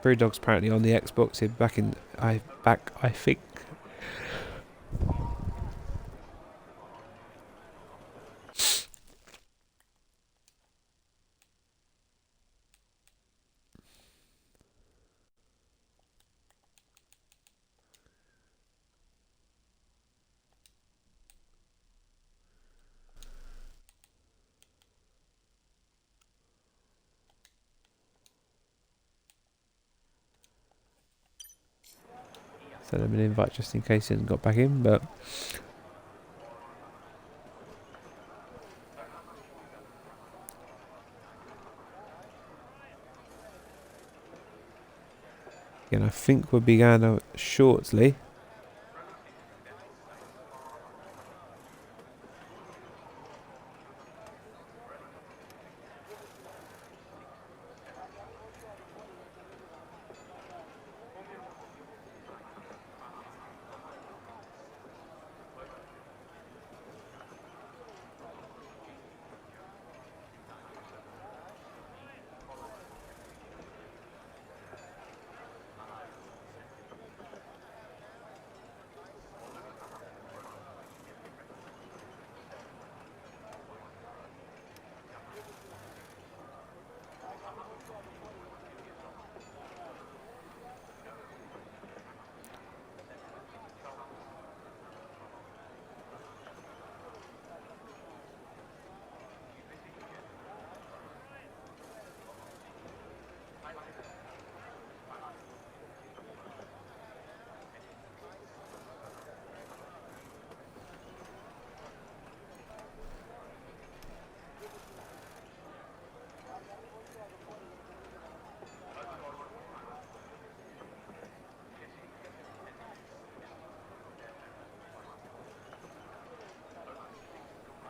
Brewdog's apparently on the Xbox. He's back I think. Send him an invite just in case he hasn't got back in, but... Again, I think we'll be going out shortly.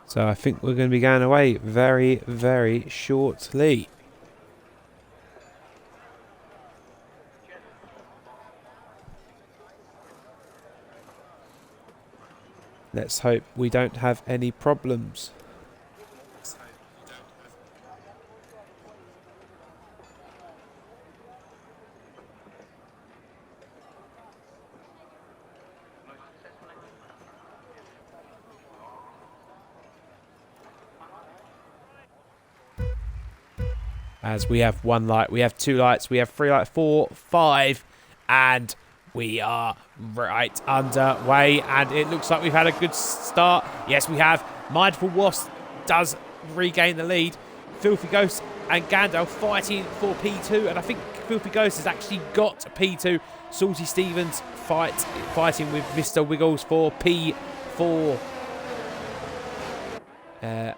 So I think we're going to be going away very, very shortly. Let's hope we don't have any problems. As we have one light, we have two lights, we have three lights, 4, 5, and we are right underway. And it looks like we've had a good start. Yes, we have. Mindful Wasp does regain the lead. Filthy Ghost and Gandalf fighting for P2, and I think Filthy Ghost has actually got P2. Salty Stevens fighting with Mr. Wiggles for P4. There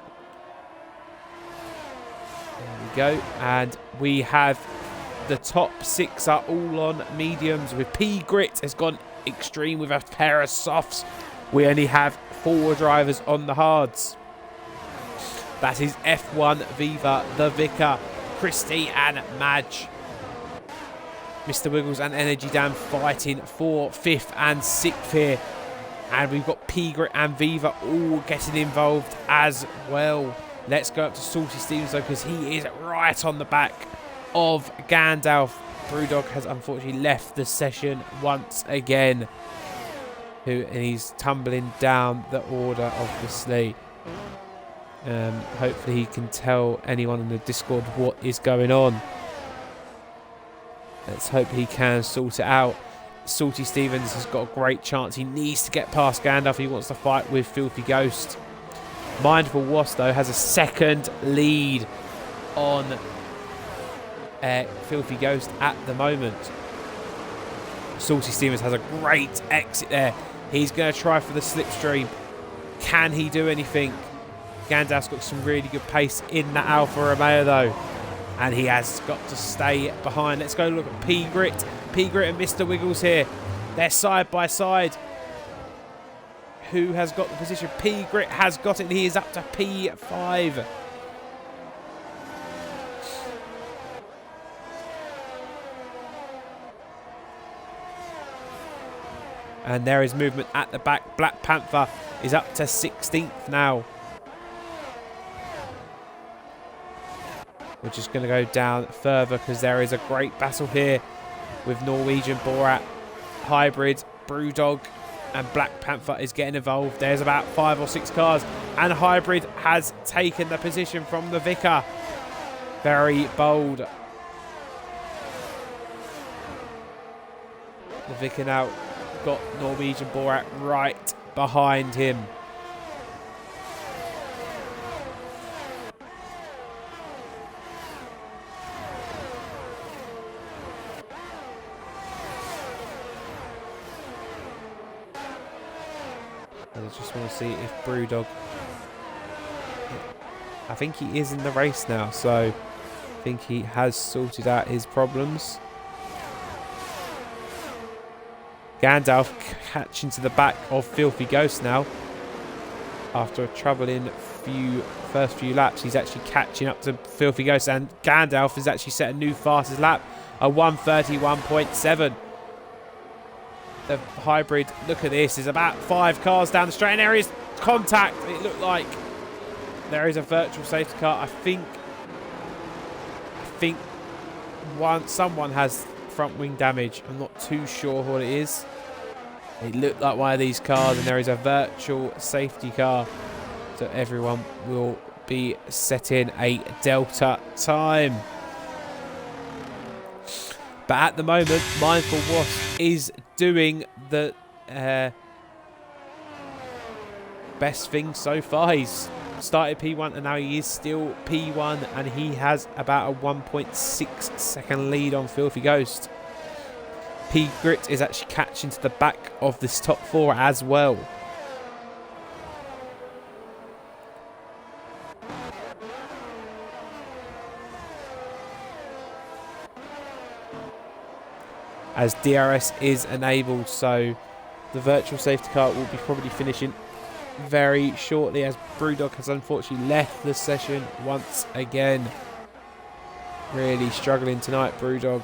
we go, and we have the top 6 are all on mediums, with P Grit has gone extreme with a pair of softs. We only have 4 drivers on the hards. That is F1, Viva, The Vicar, Christy and Madge. Mr. Wiggles and Energy Dam fighting for 5th and 6th here. And we've got P Grit and Viva all getting involved as well. Let's go up to Salty Stevens though, because he is right on the back of Gandalf. Brewdog has unfortunately left the session once again. And he's tumbling down the order, obviously. Hopefully he can tell anyone in the Discord what is going on. Let's hope he can sort it out. Salty Stevens has got a great chance. He needs to get past Gandalf. He wants to fight with Filthy Ghost. Mindful Wasp, though, has a second lead on Filthy Ghost at the moment. Salty Stevens has a great exit there. He's going to try for the slipstream. Can he do anything? Gandalf's got some really good pace in that Alfa Romeo, though. And he has got to stay behind. Let's go look at P Grit. P Grit and Mr. Wiggles here. They're side by side. Who has got the position? P Grit has got it. He is up to P5. And there is movement at the back. Black Panther is up to 16th now. We're just going to go down further because there is a great battle here with Norwegian Borat, Hybrid, Brewdog, and Black Panther is getting involved. There's about 5 or 6 cars, and Hybrid has taken the position from the Vicar. Very bold. The Vicar now got Norwegian Borat right behind him. I just want to see if Brewdog... I think he is in the race now, so I think he has sorted out his problems. Gandalf catching to the back of Filthy Ghost now. After a troubling first few laps, he's actually catching up to Filthy Ghost, and Gandalf has actually set a new fastest lap, a 1:31.7. The Hybrid, look at this, is about 5 cars down the straight, and there is contact. It looked like there is a virtual safety car. I think someone has front wing damage. I'm not too sure what it is. It looked like one of these cars, and there is a virtual safety car. So everyone will be setting a Delta time. But at the moment, Mindful Wasp is doing the best thing so far. He's started P1 and now he is still P1, and he has about a 1.6 second lead on Filthy Ghost. P Grit is actually catching to the back of this top 4 as well. As DRS is enabled, so the virtual safety car will be probably finishing very shortly, as Brewdog has unfortunately left the session once again. Really struggling tonight, Brewdog.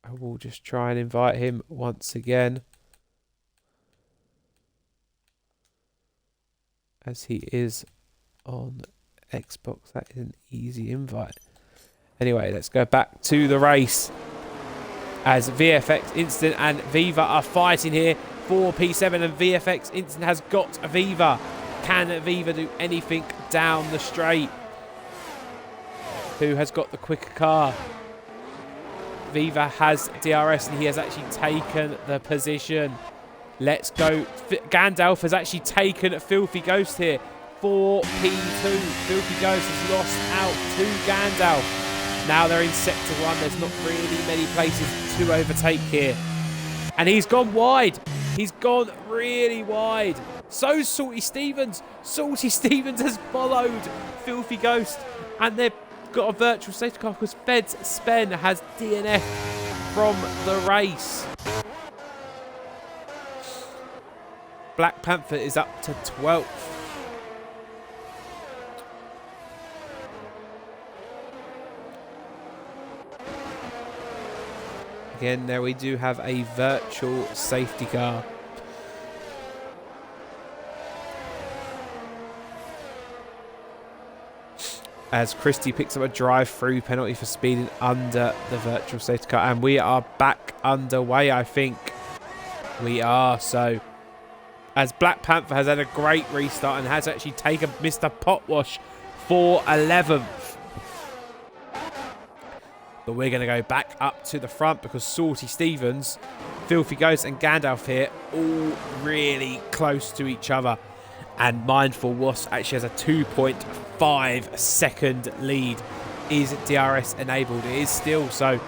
I will just try and invite him once again, as he is on Xbox. That is an easy invite. Anyway, let's go back to the race, as VFX Instant and Viva are fighting here for P7, and VFX Instant has got Viva. Can Viva do anything down the straight? Who has got the quicker car? Viva has DRS, and he has actually taken the position. Let's go. Gandalf has actually taken Filthy Ghost here for P2. Filthy Ghost has lost out to Gandalf. Now they're in Sector 1. There's not really many places to overtake here. And he's gone wide. He's gone really wide. So's Salty Stevens. Salty Stevens has followed Filthy Ghost. And they've got a virtual safety car because Feds Spen has DNF from the race. Black Panther is up to 12th. Again, there we do have a virtual safety car. As Christie picks up a drive-through penalty for speeding under the virtual safety car. And we are back underway, I think. We are. So, as Black Panther has had a great restart and has actually taken Mr. Potwash for 11th. But we're going to go back up to the front because Salty Stevens, Filthy Ghost and Gandalf here all really close to each other. And Mindful Wasp actually has a 2.5 second lead. Is DRS enabled? It is still, so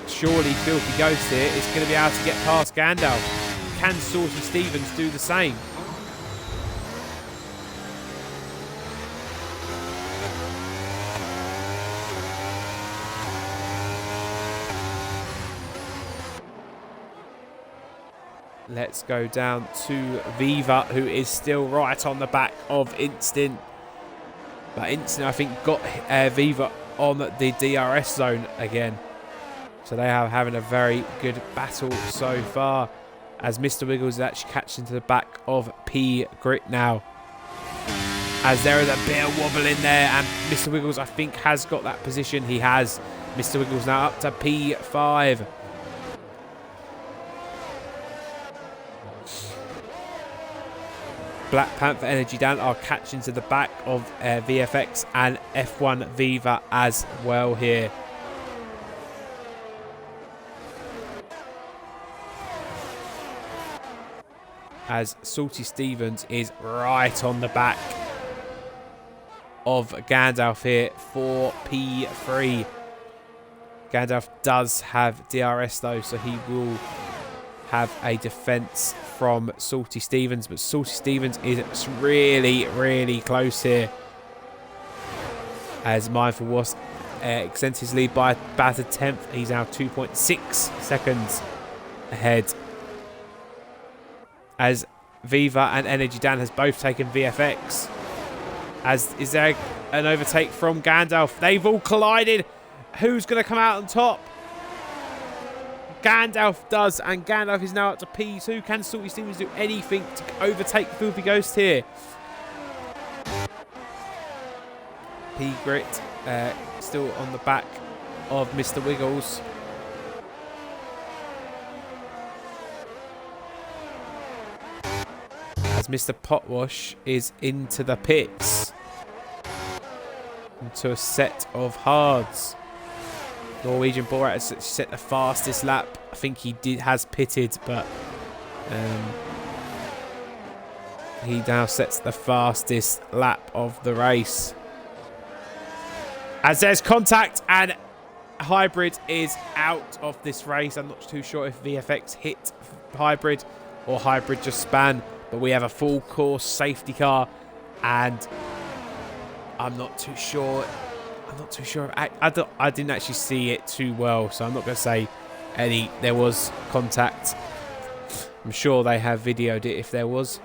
surely Filthy Ghost here is going to be able to get past Gandalf. Can Salty Stevens do the same? Let's go down to Viva, who is still right on the back of Instant. But Instant, I think, got Viva on the DRS zone again. So they are having a very good battle so far, as Mr. Wiggles is actually catching to the back of P Grit now. As there is a bit of wobble in there, and Mr. Wiggles, I think, has got that position. He has. Mr. Wiggles now up to P5. Black Panther Energy Dan are catching to the back of VFX and F1 Viva as well here. As Salty Stevens is right on the back of Gandalf here for P3. Gandalf does have DRS though, so he will have a defense from Salty Stevens, but Salty Stevens is really, really close here. As Mindful Wasp extends his lead by about a tenth. He's now 2.6 seconds ahead. As Viva and Energy Dan has both taken VFX. As is there an overtake from Gandalf? They've all collided. Who's going to come out on top? Gandalf does, and Gandalf is now up to P2. Can Salty Stevens do anything to overtake Filthy Ghost here? P Grit still on the back of Mr. Wiggles. As Mr. Potwash is into the pits. Into a set of hards. Norwegian Borat has set the fastest lap. I think he has pitted, but he now sets the fastest lap of the race. As there's contact and Hybrid is out of this race. I'm not too sure if VFX hit Hybrid or Hybrid just span, but we have a full course safety car, and I'm not too sure. I didn't actually see it too well, so I'm not going to say there was contact. I'm sure they have videoed it if there was.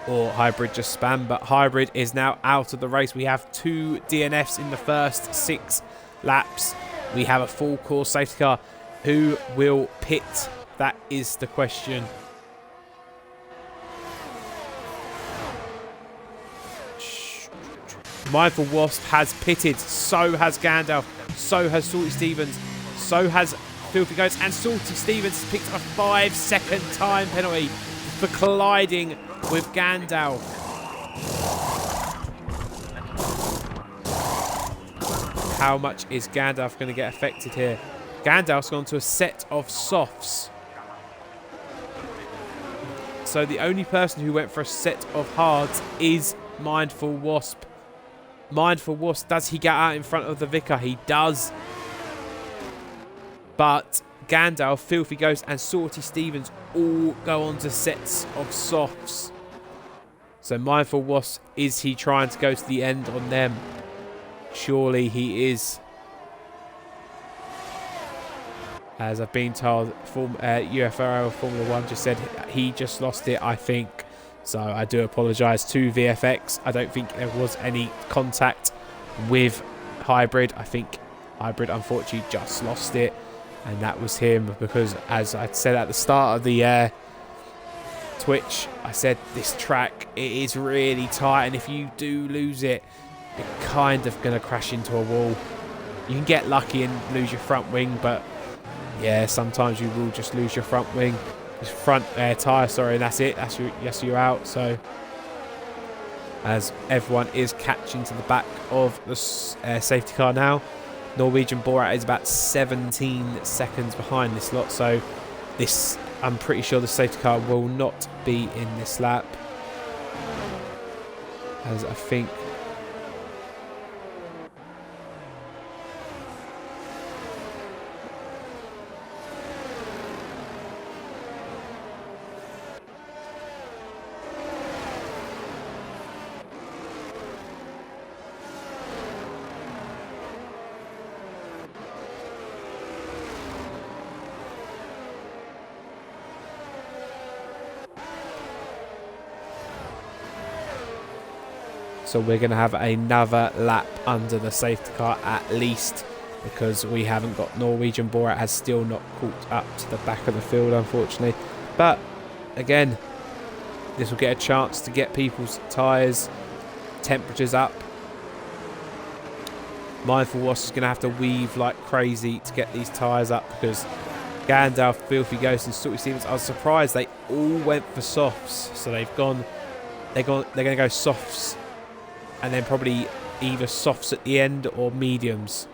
Or Hybrid just spam, but Hybrid is now out of the race. We have 2 DNFs in the first 6 laps. We have a full course safety car. Who will pit? That is the question. Mindful Wasp has pitted. So has Gandalf. So has Salty Stevens. So has Filthy Goats. And Salty Stevens has picked a 5-second time penalty for colliding with Gandalf. How much is Gandalf going to get affected here? Gandalf's gone to a set of softs. So the only person who went for a set of hards is Mindful Wasp. Mindful Wasp, does he get out in front of the Vicar? He does. But Gandalf, Filthy Ghost and Salty Stevens all go on to sets of softs. So Mindful Wasp, is he trying to go to the end on them? Surely he is. As I've been told, UFRL Formula 1 just said he just lost it, I think. So I do apologise to VFX. I don't think there was any contact with Hybrid. I think Hybrid unfortunately just lost it. And that was him, because as I said at the start of the Twitch, I said this track, it is really tight, and if you do lose it, you're kind of going to crash into a wall. You can get lucky and lose your front wing, but yeah, sometimes you will just lose your front wing, front tyre, sorry, and that's it. You're out. So as everyone is catching to the back of the safety car now. Norwegian Borat is about 17 seconds behind this lot, so this, I'm pretty sure the safety car will not be in this lap, as I think so we're going to have another lap under the safety car at least, because we haven't got Norwegian Borat has still not caught up to the back of the field, unfortunately. But again, this will get a chance to get people's tyres, temperatures up. Mindful Wasp is going to have to weave like crazy to get these tyres up, because Gandalf, Filthy Ghost and Salty Stevens, I was surprised they all went for softs. So they're going to go softs, and then probably either softs at the end or mediums.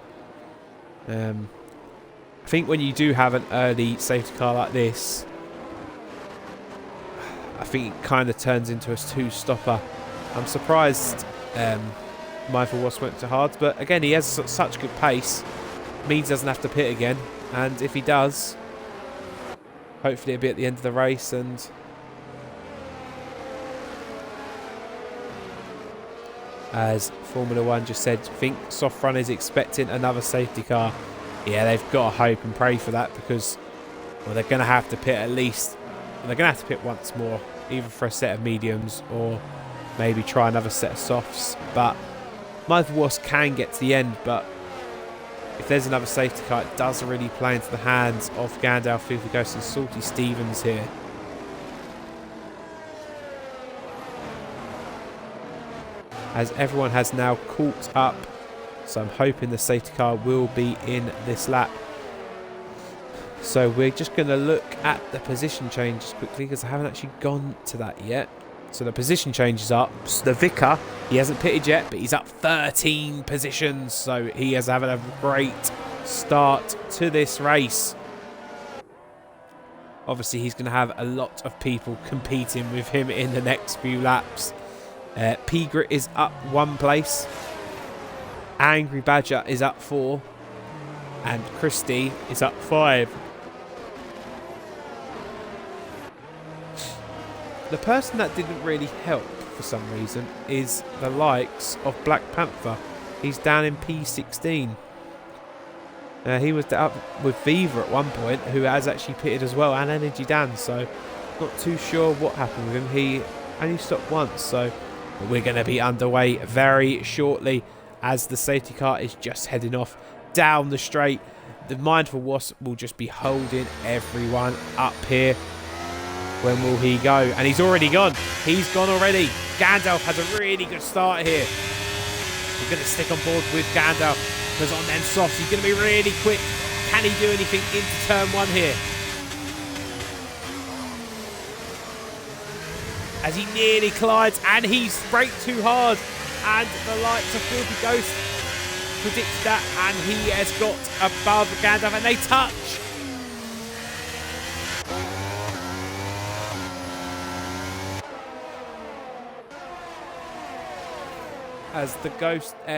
I think when you do have an early safety car like this, I think it kind of turns into a two-stopper. I'm surprised Mindful Wasp went to hards, but again, he has such good pace, means he doesn't have to pit again, and if he does, hopefully it'll be at the end of the race. And as Formula 1 just said, I think Soft Run is expecting another safety car. Yeah, they've got to hope and pray for that, because, well, they're going to have to pit at least. They're going to have to pit once more, either for a set of mediums or maybe try another set of softs. But Mindful Wasp can get to the end, but if there's another safety car, it does really play into the hands of Gandalf, Filthy Ghost and Salty Stevens here. As everyone has now caught up, so I'm hoping the safety car will be in this lap. So we're just going to look at the position changes quickly, because I haven't actually gone to that yet. So the position changes up. So the Vicar, he hasn't pitted yet, but he's up 13 positions, so he is having a great start to this race. Obviously, he's going to have a lot of people competing with him in the next few laps. Pigrit is up 1 place. Angry Badger is up 4. And Christie is up 5. The person that didn't really help for some reason is the likes of Black Panther. He's down in P16. He was up with Viva at one point, who has actually pitted as well, and Energy Dan. So not too sure what happened with him. He only stopped once, so we're going to be underway very shortly as the safety car is just heading off down the straight. The Mindful Wasp will just be holding everyone up here. When will he go? And he's already gone. He's gone already. Gandalf has a really good start here. We're going to stick on board with Gandalf because on them softs he's going to be really quick. Can he do anything into turn one here? As he nearly collides and he's braked too hard, and the lights of Filthy Ghost predicts that, and he has got above Gandalf and they touch. As the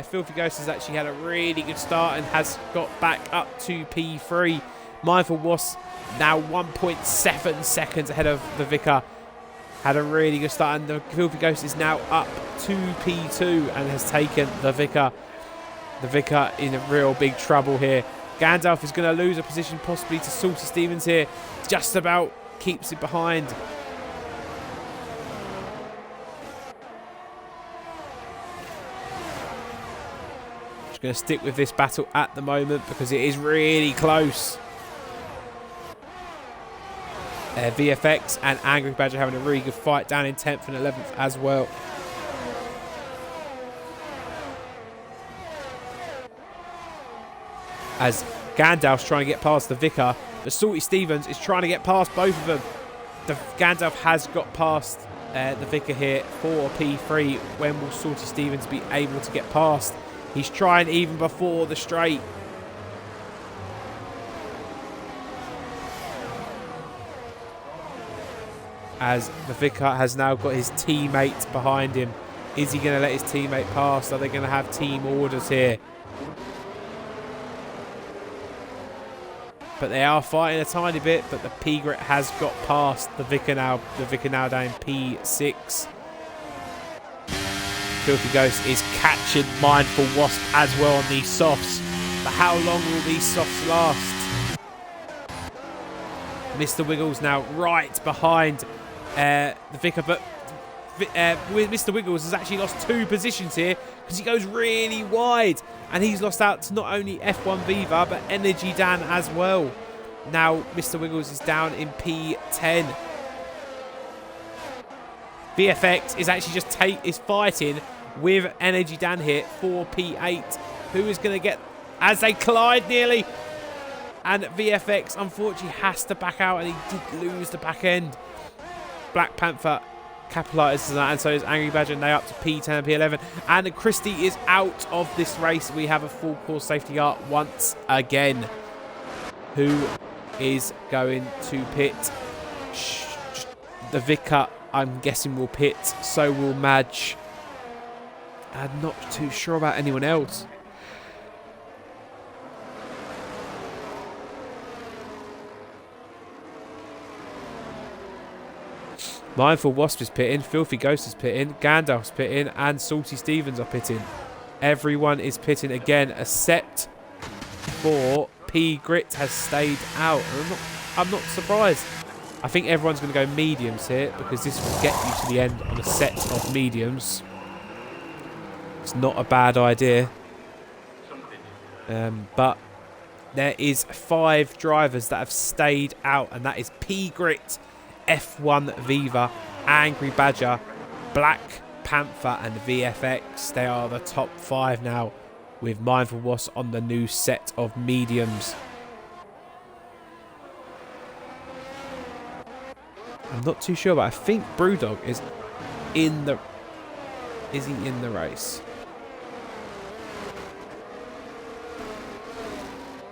Filthy Ghost has actually had a really good start and has got back up to P3. Mindful Wasp now 1.7 seconds ahead of the Vicar. Had a really good start, and the Filthy Ghost is now up to P2 and has taken the Vicar. The Vicar in a real big trouble here. Gandalf is going to lose a position possibly to Salty Stevens here. Just about keeps it behind. Just going to stick with this battle at the moment because it is really close. VFX and Angry Badger having a really good fight down in 10th and 11th as well. As Gandalf's trying to get past the Vicar, but Salty Stevens is trying to get past both of them. Gandalf has got past the Vicar here for P3. When will Salty Stevens be able to get past? He's trying even before the straight. As the Vicar has now got his teammate behind him. Is he going to let his teammate pass? Are they going to have team orders here? But they are fighting a tiny bit, but the P-Grit has got past the Vicar now. The Vicar now down P6. Filthy Ghost is catching Mindful Wasp as well on these softs. But how long will these softs last? Mr. Wiggles now right behind the Vicar, but Mr. Wiggles has actually lost 2 positions here because he goes really wide, and he's lost out to not only F1 Viva but Energy Dan as well. Now Mr. Wiggles is down in P10. VFX is actually just is fighting with Energy Dan here for P8. Who is going to get as they collide nearly? And VFX unfortunately has to back out, and he did lose the back end. Black Panther capitalises on that, and so is Angry Badger, and they're up to P10 and P11. And Christie is out of this race. We have a full course safety car once again. Who is going to pit? The Vicar, I'm guessing, will pit. So will Madge. I'm not too sure about anyone else. Mindful Wasp is pitting, Filthy Ghost is pitting, Gandalf's pitting, and Salty Stevens are pitting. Everyone is pitting again, except for P-Grit has stayed out. I'm not surprised. I think everyone's going to go mediums here because this will get you to the end on a set of mediums. It's not a bad idea. But there is 5 drivers that have stayed out, and that is P-Grit, F1 Viva, Angry Badger, Black Panther and VFX. They are the top 5 now, with Mindful Wasp on the new set of mediums. I'm not too sure, but I think Brewdog is in the... Is he in the race?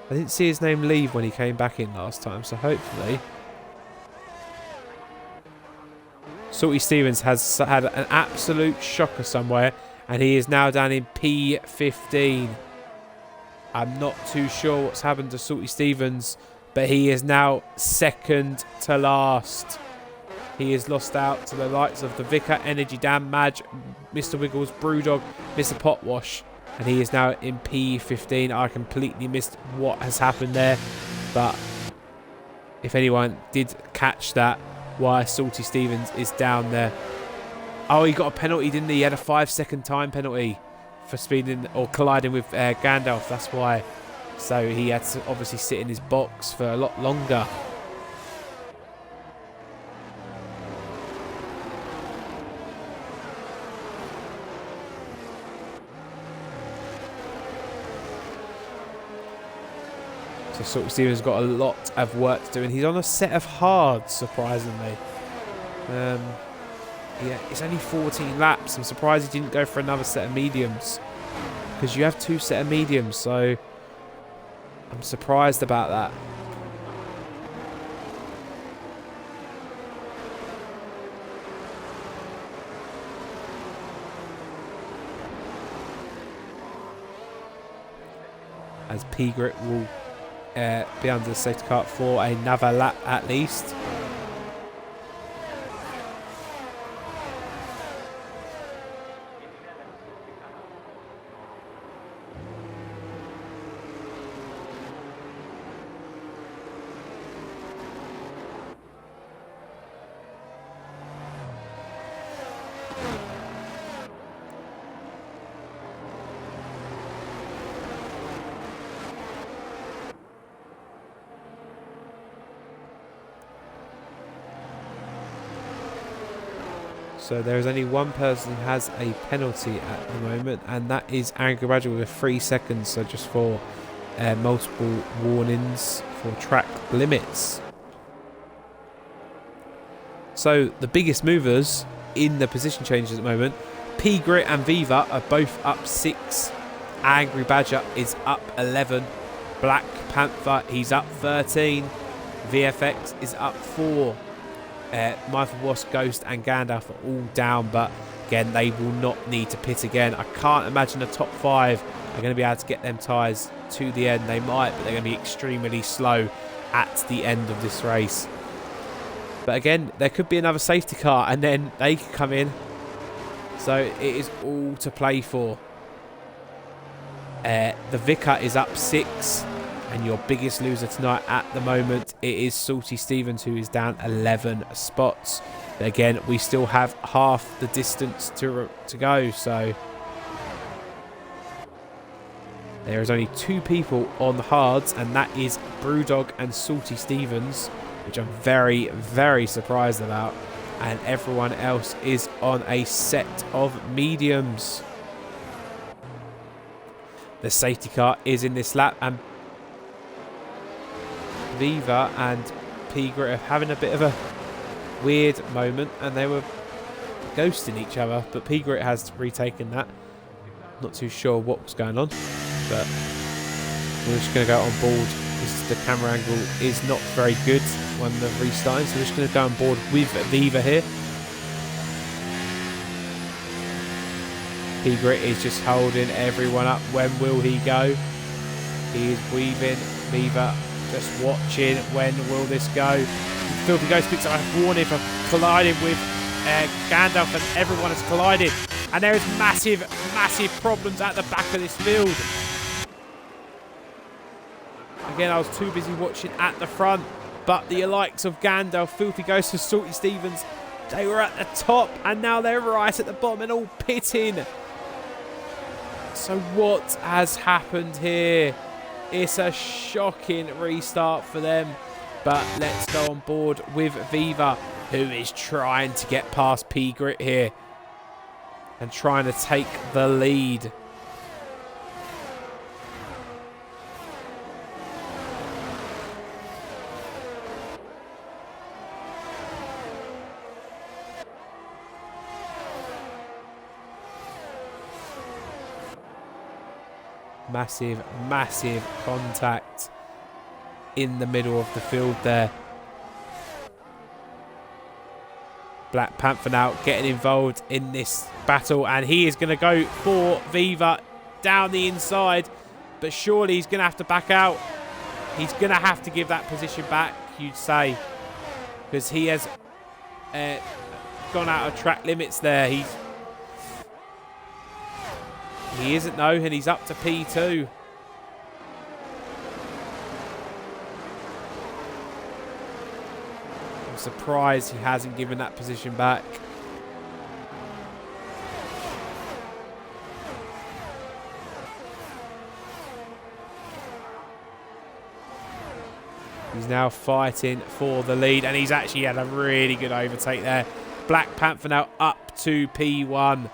I didn't see his name leave when he came back in last time, so hopefully... Salty Stevens has had an absolute shocker somewhere, and he is now down in P15. I'm not too sure what's happened to Salty Stevens, but he is now second to last. He has lost out to the likes of the Vicar, Energy Dan, Madge, Mr. Wiggles, Brewdog, Mr. Potwash, And he is now in P15. I completely missed what has happened there. But if anyone did catch that, why Salty Stevens is down there. Oh, he got a penalty, didn't he? He had a 5-second time penalty for speeding or colliding with Gandalf. That's why. So he had to obviously sit in his box for a lot longer. So Salty Stevens got a lot of work to do, and he's on a set of hards, surprisingly. Yeah, it's only 14 laps. I'm surprised he didn't go for another set of mediums, because you have 2 set of mediums, so I'm surprised about that. As P-Grit will be under the safety car for another lap at least. So there is only one person who has a penalty at the moment, and that is Angry Badger with 3 seconds, so just for multiple warnings for track limits. So the biggest movers in the position changes at the moment, P-Grit and Viva are both up 6. Angry Badger is up 11. Black Panther, he's up 13. VFX is up 4. Mindful Wasp, Ghost and Gandalf are all down, but again, they will not need to pit again. I can't imagine the top 5 are going to be able to get them tyres to the end. They might, but they're going to be extremely slow at the end of this race. But again, there could be another safety car, and then they could come in. So it is all to play for. The Vicar is up 6. And your biggest loser tonight at the moment, it is Salty Stevens, who is down 11 spots. But again, we still have half the distance to go. So there is only 2 people on the hards, and that is Brewdog and Salty Stevens, which I'm very, very surprised about. And everyone else is on a set of mediums. The safety car is in this lap, and Viva and P-Grit are having a bit of a weird moment, and they were ghosting each other, but P-Grit has retaken that. Not too sure what was going on, but we're just going to go on board. The camera angle is not very good when they're restarting, so we're just going to go on board with Viva here. P-Grit is just holding everyone up. When will he go? He is weaving. Viva just watching. When will this go? Filthy Ghost picks up a warning for colliding with Gandalf, and everyone has collided. And there is massive, massive problems at the back of this field. Again, I was too busy watching at the front, but the likes of Gandalf, Filthy Ghost, and Salty Stevens, they were at the top, and now they're right at the bottom and all pitting. So what has happened here? It's a shocking restart for them. But let's go on board with Viva, who is trying to get past P-Grit here and trying to take the lead. Massive, massive contact in the middle of the field there. Black Panther now getting involved in this battle, and he is going to go for Viva down the inside, but surely he's going to have to back out. He's going to have to give that position back, you'd say, because he has gone out of track limits there. He isn't, no, and he's up to P2. I'm surprised he hasn't given that position back. He's now fighting for the lead, and he's actually had a really good overtake there. Black Panther now up to P1.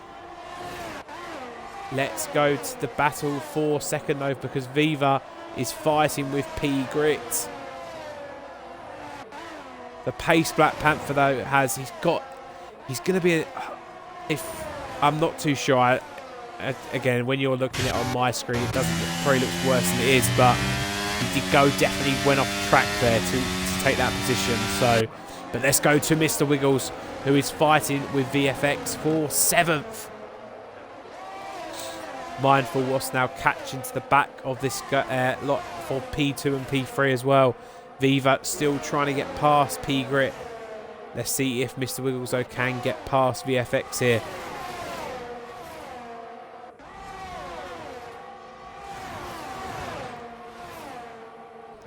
Let's go to the battle for second, though, because Viva is fighting with P Grit. The pace Black Panther, though, has, he's going to be, I'm not too sure. Again, when you're looking at it on my screen, it probably looks worse than it is, but he did definitely went off track there to take that position. So, but let's go to Mr. Wiggles, who is fighting with VFX for 7th. Mindful was now catching to the back of this lot for P2 and P3 as well. Viva still trying to get past P Grit. Let's see if Mr. Wiggles, though, can get past VFX here.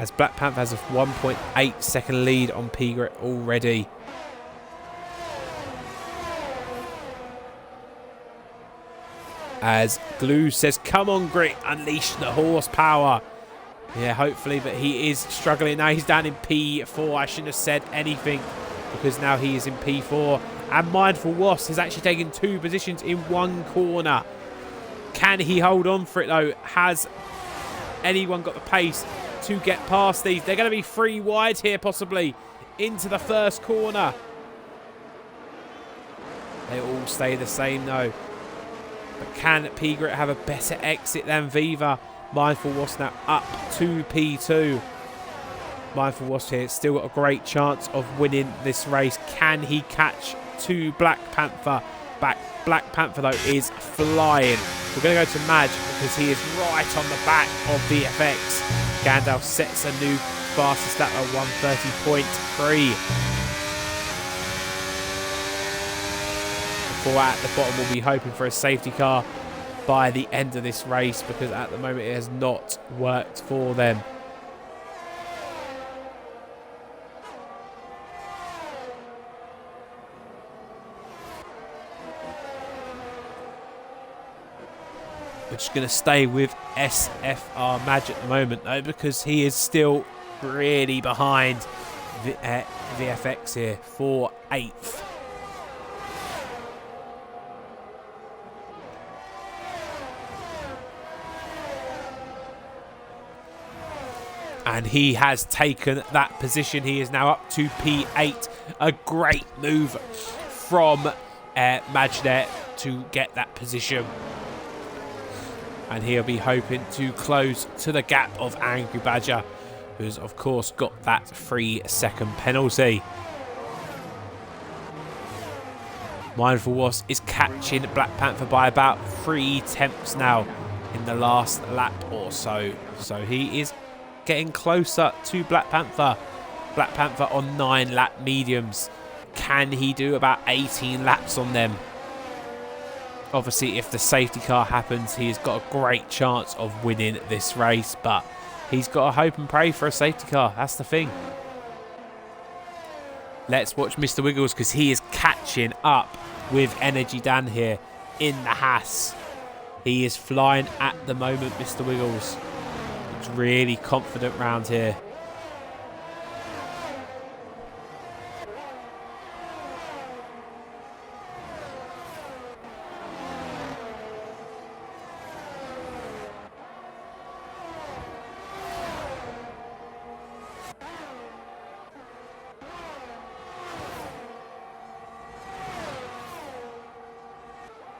As Black Panther has a 1.8 second lead on P Grit already. As Glue says, come on Grit, unleash the horsepower. Yeah, hopefully, but he is struggling. Now he's down in P4. I shouldn't have said anything because now he is in P4. And Mindful Wasp has actually taken 2 positions in 1 corner. Can he hold on for it, though? Has anyone got the pace to get past these? They're going to be 3 wide here, possibly, into the first corner. They all stay the same, though. But can P Grit have a better exit than Viva? Mindful Wasp now up to P2. Mindful Wasp here still got a great chance of winning this race. Can he catch to Black Panther? Black Panther, though, is flying. We're going to go to Madge because he is right on the back of VFX. Gandalf sets a new fastest lap at 1:30.3. At the bottom, we'll be hoping for a safety car by the end of this race because at the moment it has not worked for them. We're just going to stay with SFR Madge at the moment, though, because he is still really behind VFX here for 8th. And he has taken that position. He is now up to P8. A great move from Madge there to get that position. And he'll be hoping to close to the gap of Angry Badger, who's, of course, got that 3-second penalty. Mindful Wasp is catching Black Panther by about 3 tenths now in the last lap or so. So he is getting closer to Black Panther. Black Panther on 9 lap mediums. Can he do about 18 laps on them? Obviously, if the safety car happens, he has got a great chance of winning this race, but he's got to hope and pray for a safety car. That's the thing. Let's watch Mr. Wiggles because he is catching up with Energy Dan here in the Haas. He is flying at the moment, Mr. Wiggles. Really confident round here.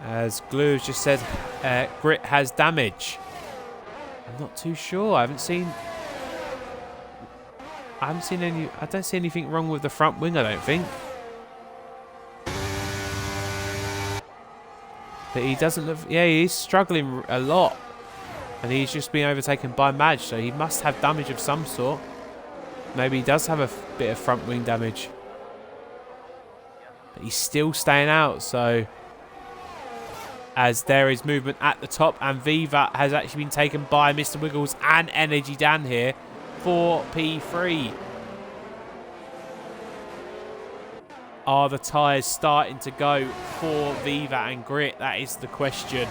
As Glue just said, Grit has damage. I'm not too sure. I haven't seen any. I don't see anything wrong with the front wing, I don't think. But he doesn't look. Yeah, he's struggling a lot, and he's just been overtaken by Madge, so he must have damage of some sort. Maybe he does have a bit of front wing damage, but he's still staying out. So as there is movement at the top, and Viva has actually been taken by Mr. Wiggles and Energy Dan here for P3. Are the tyres starting to go for Viva and Grit? That is the question.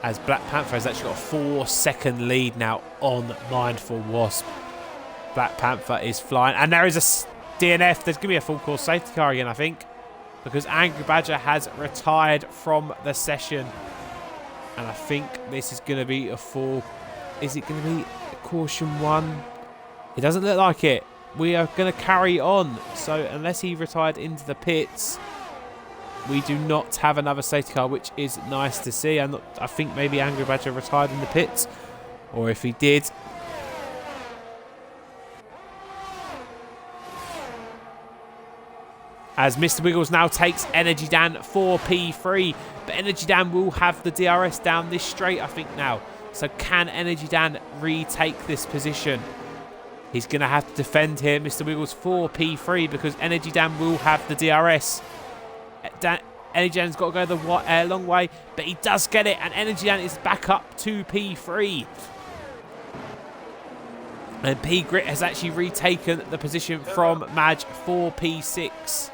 As Black Panther has actually got a 4-second lead now on Mindful Wasp. Black Panther is flying. And there is a DNF. There's going to be a full course safety car again, I think. Because Angry Badger has retired from the session. And I think this is going to be a full... Is it going to be a caution 1? It doesn't look like it. We are going to carry on. So unless he retired into the pits... We do not have another safety car, which is nice to see. I think maybe Angry Badger retired in the pits. Or if he did... As Mr. Wiggles now takes Energy Dan for P3. But Energy Dan will have the DRS down this straight, I think, now. So can Energy Dan retake this position? He's going to have to defend here, Mr. Wiggles, for P3, because Energy Dan will have the DRS. Energy Dan's got to go the long way, but he does get it, and Energy Dan is back up to P3. And P Grit has actually retaken the position from Madge for P6.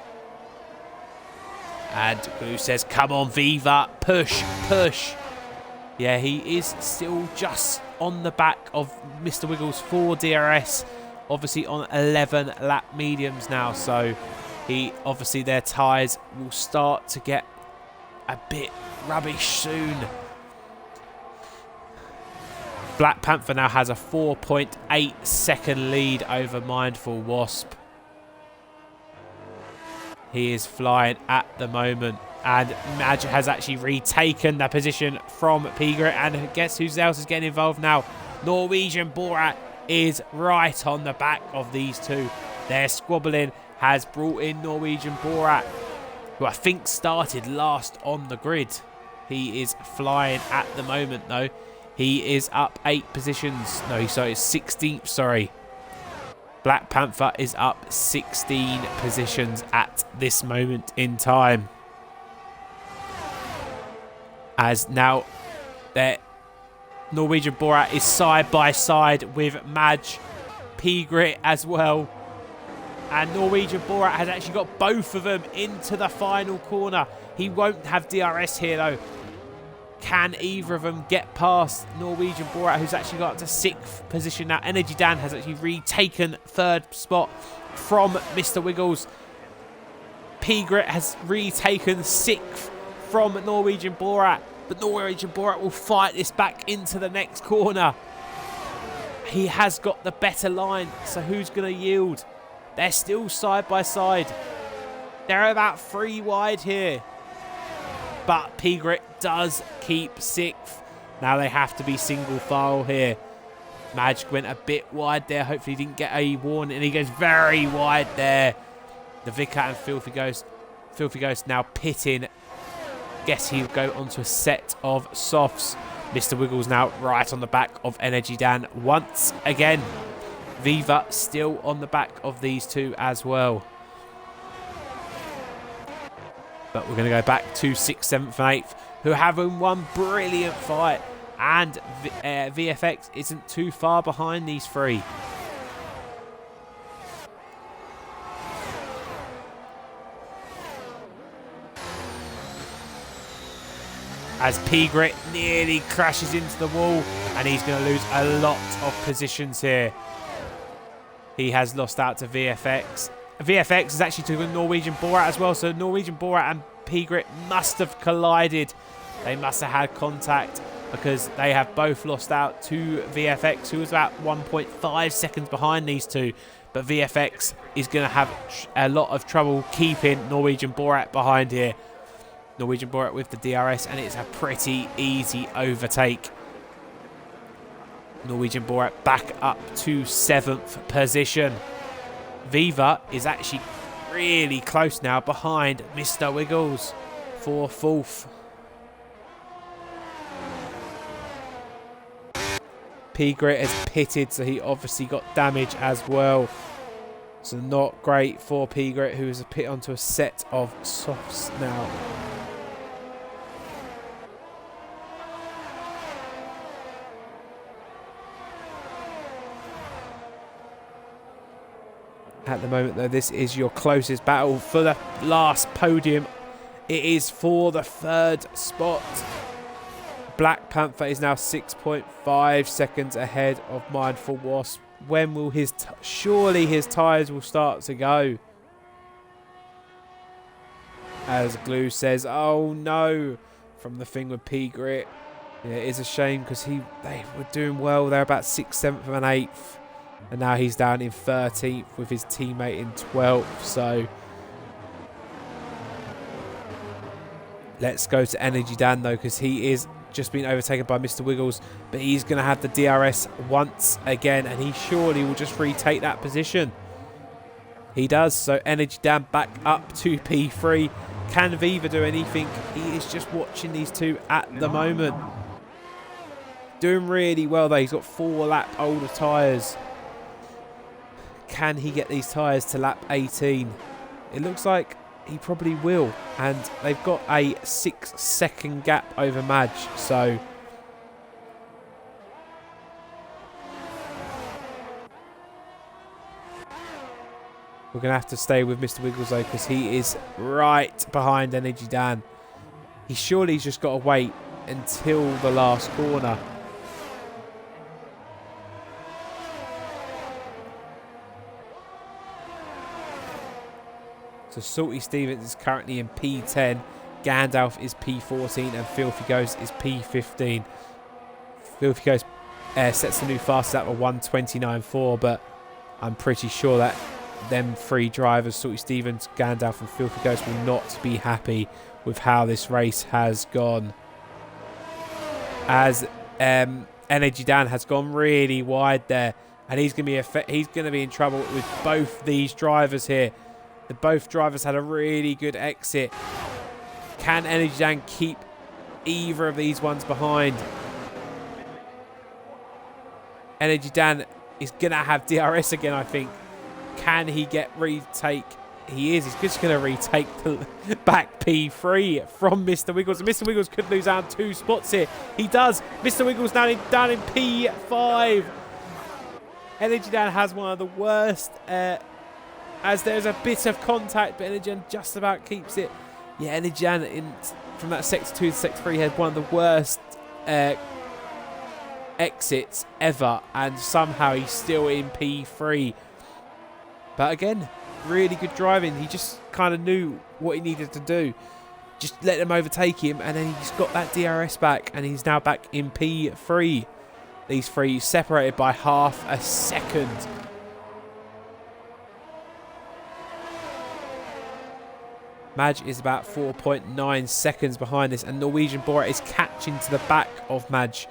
And Glue says, come on, Viva, push, push. Yeah, he is still just on the back of Mr. Wiggles for DRS, obviously on 11 lap mediums now, so... Obviously their tyres will start to get a bit rubbish soon. Black Panther now has a 4.8 second lead over Mindful Wasp. He is flying at the moment. And Madge has actually retaken the position from Pigret. And guess who else is getting involved now? Norwegian Borat is right on the back of these two. They're squabbling. Has brought in Norwegian Borat, who I think started last on the grid. He is flying at the moment, though. He is up 8 positions. No, sorry, 16th, sorry. Black Panther is up 16 positions at this moment in time. As now, Norwegian Borat is side by side with Madge Pigret as well. And Norwegian Borat has actually got both of them into the final corner. He won't have DRS here, though. Can either of them get past Norwegian Borat, who's actually got up to 6th position now? Energy Dan has actually retaken 3rd spot from Mr. Wiggles. Pigret has retaken 6th from Norwegian Borat. But Norwegian Borat will fight this back into the next corner. He has got the better line, so who's going to yield? They're still side by side. They're about 3 wide here. But Pigret does keep 6th. Now they have to be single file here. Madge went a bit wide there. Hopefully he didn't get a warning. And he goes very wide there. The Vicar and Filthy Ghost now pitting. Guess he'll go onto a set of softs. Mr. Wiggles now right on the back of Energy Dan once again. Viva still on the back of these two as well. But we're going to go back to 6th, 7th and 8th, who have in one brilliant fight. And VFX isn't too far behind these 3. As Pigret nearly crashes into the wall, and he's going to lose a lot of positions here. He has lost out to VFX. VFX is actually to Norwegian Borat as well. So Norwegian Borat and Pigret must have collided. They must have had contact because they have both lost out to VFX, who was about 1.5 seconds behind these two. But VFX is going to have a lot of trouble keeping Norwegian Borat behind here. Norwegian Borat with the DRS, and it's a pretty easy overtake. Norwegian Borat back up to 7th position. Viva is actually really close now behind Mr. Wiggles for fourth. P Grit has pitted, so he obviously got damage as well. So not great for P Grit, who is pit onto a set of softs now. At the moment, though, this is your closest battle for the last podium. It is for the third spot. Black Panther is now 6.5 seconds ahead of Mindful Wasp. When will his... surely his tyres will start to go. As Glue says, oh no, from the thing with P Grit. Yeah, it is a shame because they were doing well. They're about 6th, 7th and 8th. And now he's down in 13th with his teammate in 12th. So let's go to Energy Dan, though, because he is just been overtaken by Mr. Wiggles. But he's going to have the DRS once again. And he surely will just retake that position. He does. So Energy Dan back up to P3. Can Viva do anything? He is just watching these two at the moment. Doing really well, though. He's got 4 lap older tyres. Can he get these tyres to lap 18? It looks like he probably will. And they've got a 6-second gap over Madge. So we're going to have to stay with Mr. Wiggles, though, because he is right behind Energy Dan. He's just got to wait until the last corner. So Salty Stevens is currently in P10. Gandalf is P14 and Filthy Ghost is P15. Filthy Ghost sets the new fastest lap of 1:29.4, but I'm pretty sure that them 3 drivers, Salty Stevens, Gandalf and Filthy Ghost, will not be happy with how this race has gone. As Energy Dan has gone really wide there, and he's going to be in trouble with both these drivers here. Both drivers had a really good exit. Can Energy Dan keep either of these ones behind? Energy Dan is going to have DRS again, I think. Can he get retake? He is. He's just going to retake the back P3 from Mr. Wiggles. And Mr. Wiggles could lose out 2 spots here. He does. Mr. Wiggles down in P5. Energy Dan has one of the worst... as there's a bit of contact, but Energy Dan just about keeps it. Yeah, Energy Dan from that Sector 2 to Sector 3 had one of the worst exits ever, and somehow he's still in P3. But again, really good driving. He just kind of knew what he needed to do. Just let them overtake him, and then he just got that DRS back, and he's now back in P3. These 3 separated by half a second. Madge is about 4.9 seconds behind this, and Norwegian Borat is catching to the back of Madge.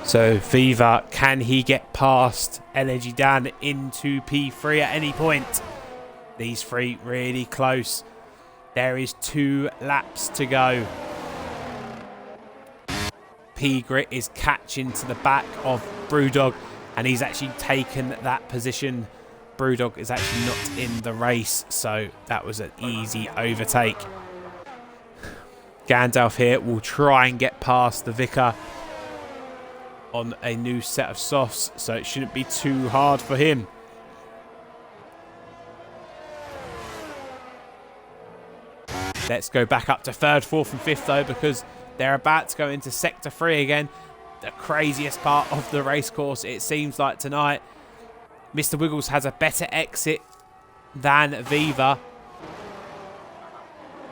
So Viva, can he get past Energy Dan into P3 at any point? These 3 really close. There is 2 laps to go. Grit is catching to the back of Brewdog, and he's actually taken that position. Brewdog is actually not in the race, so that was an easy overtake. Gandalf here will try and get past the Vicar on a new set of softs, so it shouldn't be too hard for him. Let's go back up to 3rd, 4th and 5th though, because they're about to go into Sector 3 again. The craziest part of the race course, it seems like tonight. Mr. Wiggles has a better exit than Viva.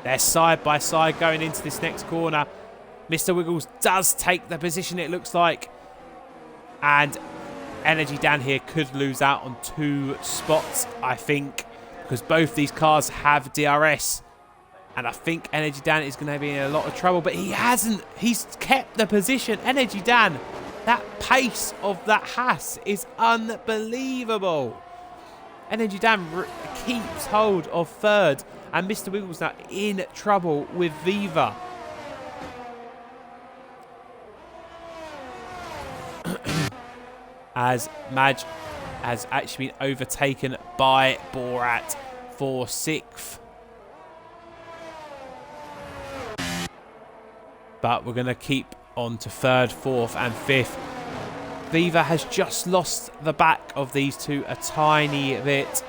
They're side by side going into this next corner. Mr. Wiggles does take the position, it looks like. And Energy Dan here could lose out on 2 spots, I think, because both these cars have DRS. And I think Energy Dan is going to be in a lot of trouble, but he hasn't. He's kept the position. Energy Dan, that pace of that Haas is unbelievable. Energy Dan keeps hold of 3rd, and Mr. Wiggles now in trouble with Viva. As Madge has actually been overtaken by Borat for 6th. But we're going to keep on to 3rd, 4th and 5th. Viva has just lost the back of these two a tiny bit.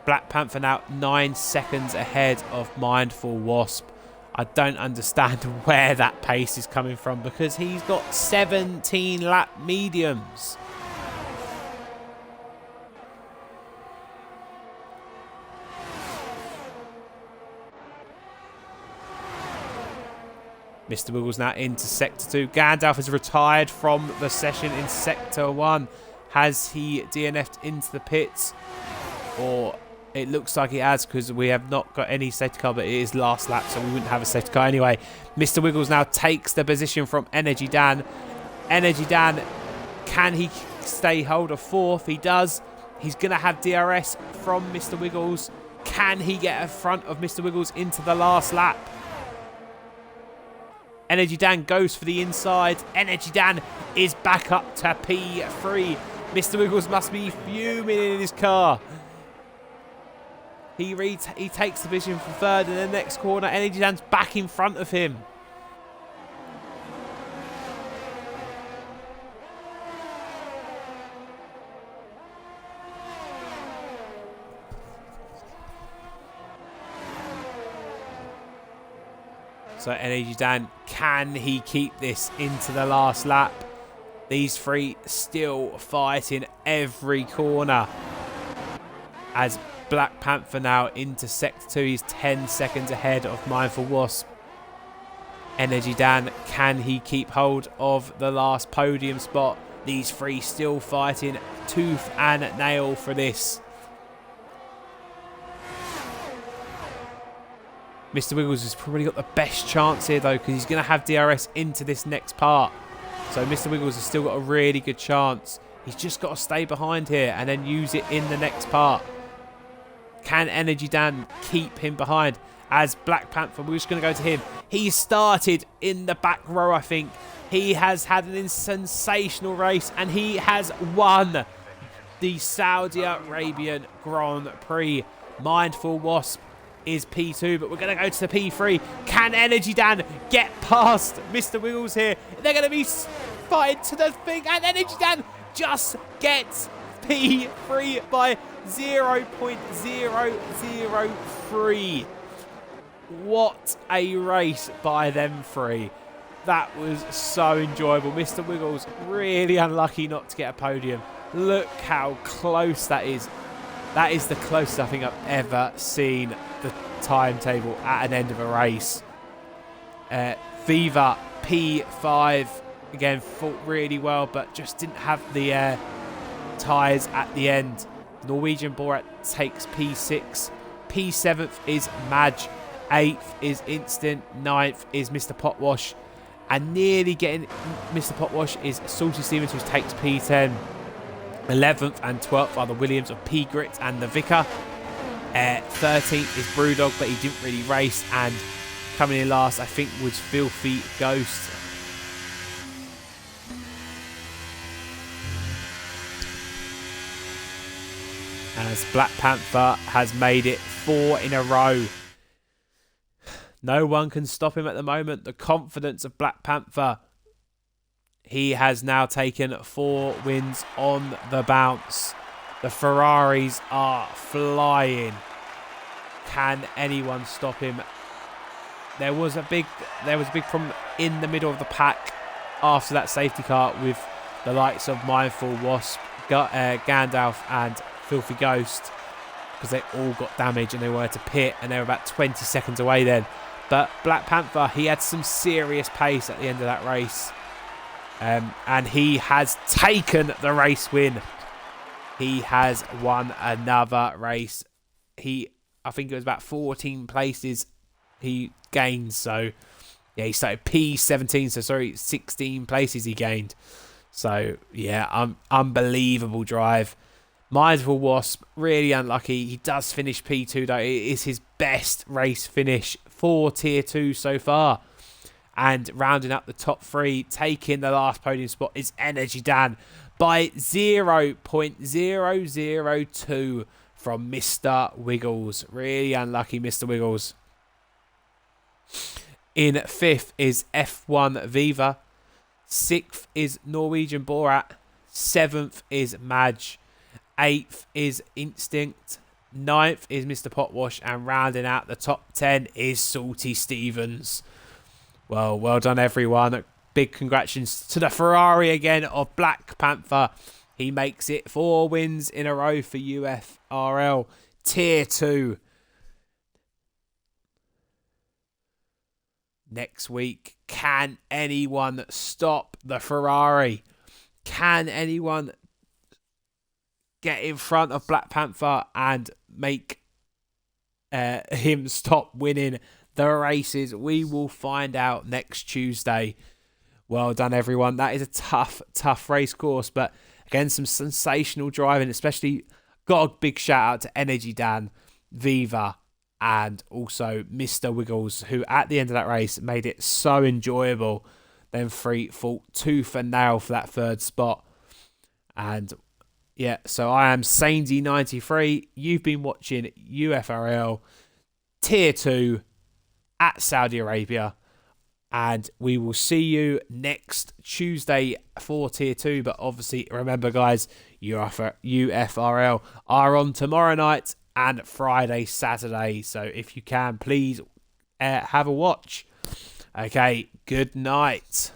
Black Panther now 9 seconds ahead of Mindful Wasp. I don't understand where that pace is coming from, because he's got 17 lap mediums. Mr. Wiggles now into Sector 2. Gandalf has retired from the session in Sector 1. Has he DNF'd into the pits? Or it looks like he has, because we have not got any safety car, but it is last lap, so we wouldn't have a safety car anyway. Mr. Wiggles now takes the position from Energy Dan. Energy Dan, can he stay hold of 4th? He does. He's going to have DRS from Mr. Wiggles. Can he get in front of Mr. Wiggles into the last lap? Energy Dan goes for the inside. Energy Dan is back up to P3. Mr. Wiggles must be fuming in his car. He takes the position for 3rd in the next corner. Energy Dan's back in front of him. So Energy Dan, can he keep this into the last lap? These three still fighting every corner. As Black Panther now into Sector 2, he's 10 seconds ahead of Mindful Wasp. Energy Dan, can he keep hold of the last podium spot? These three still fighting tooth and nail for this. Mr. Wiggles has probably got the best chance here though, because he's going to have DRS into this next part. So Mr. Wiggles has still got a really good chance. He's just got to stay behind here and then use it in the next part. Can Energy Dan keep him behind? As Black Panther, we're just going to go to him. He started in the back row, I think. He has had a sensational race and he has won the Saudi Arabian Grand Prix. Mindful Wasp is P2, but we're going to go to the P3. Can Energy Dan get past Mr. Wiggles here? They're going to be fighting to the thing, and Energy Dan just gets P3 by 0.003. What a race by them three. That was so enjoyable. Mr. Wiggles really unlucky not to get a podium. Look how close that is. That is the closest I think I've ever seen the timetable at an end of a race. Viva P5 again fought really well, but just didn't have the tyres at the end. Norwegian Borat takes P6. P7th is Madge. 8th is Instant. 9th is Mr. Potwash. And nearly getting Mr. Potwash is Salty Stevens, who takes P10. 11th and 12th are the Williams of P Grit and the Vicar. 13th is Brewdog, but he didn't really race. And coming in last, I think, was Filthy Ghost. as Black Panther has made it 4 in a row. No one can stop him at the moment. The confidence of Black Panther. He has now taken 4 wins on the bounce. The Ferraris are flying. Can anyone stop him? There was a big problem in the middle of the pack after that safety car with the likes of Mindful Wasp, Gandalf and Filthy Ghost, because they all got damaged and they wanted to pit, and they were about 20 seconds away then. But Black Panther, he had some serious pace at the end of that race. And he has taken the race win. He has won another race. I think it was about 14 places he gained. So, yeah, he started P17. So, sorry, 16 places he gained. So, yeah, unbelievable drive. Mindful Wasp, really unlucky. He does finish P2, though. It is his best race finish for Tier 2 so far. And rounding up the top 3, taking the last podium spot, is Energy Dan by 0.002 from Mr. Wiggles. Really unlucky, Mr. Wiggles. In 5th is F1 Viva. 6th is Norwegian Borat. 7th is Madge. 8th is Instinct. 9th is Mr. Potwash. And rounding out the top 10 is Salty Stevens. Well done, everyone. Big congratulations to the Ferrari again of Black Panther. He makes it 4 wins in a row for UFRL Tier 2. Next week, can anyone stop the Ferrari? Can anyone get in front of Black Panther and make him stop winning the races? We will find out next Tuesday. Well done, everyone. That is a tough race course, but again, some sensational driving, especially got a big shout out to Energy Dan, Viva, and also Mr. Wiggles, who at the end of that race made it so enjoyable. Then 3 fought tooth and nail for that 3rd spot. And yeah, so I am Sainzy93. You've been watching UFRL Tier 2 at Saudi Arabia, and we will see you next Tuesday for Tier 2. But obviously, remember, guys, UFRL are on tomorrow night and Friday, Saturday. So if you can, please have a watch. Okay, good night.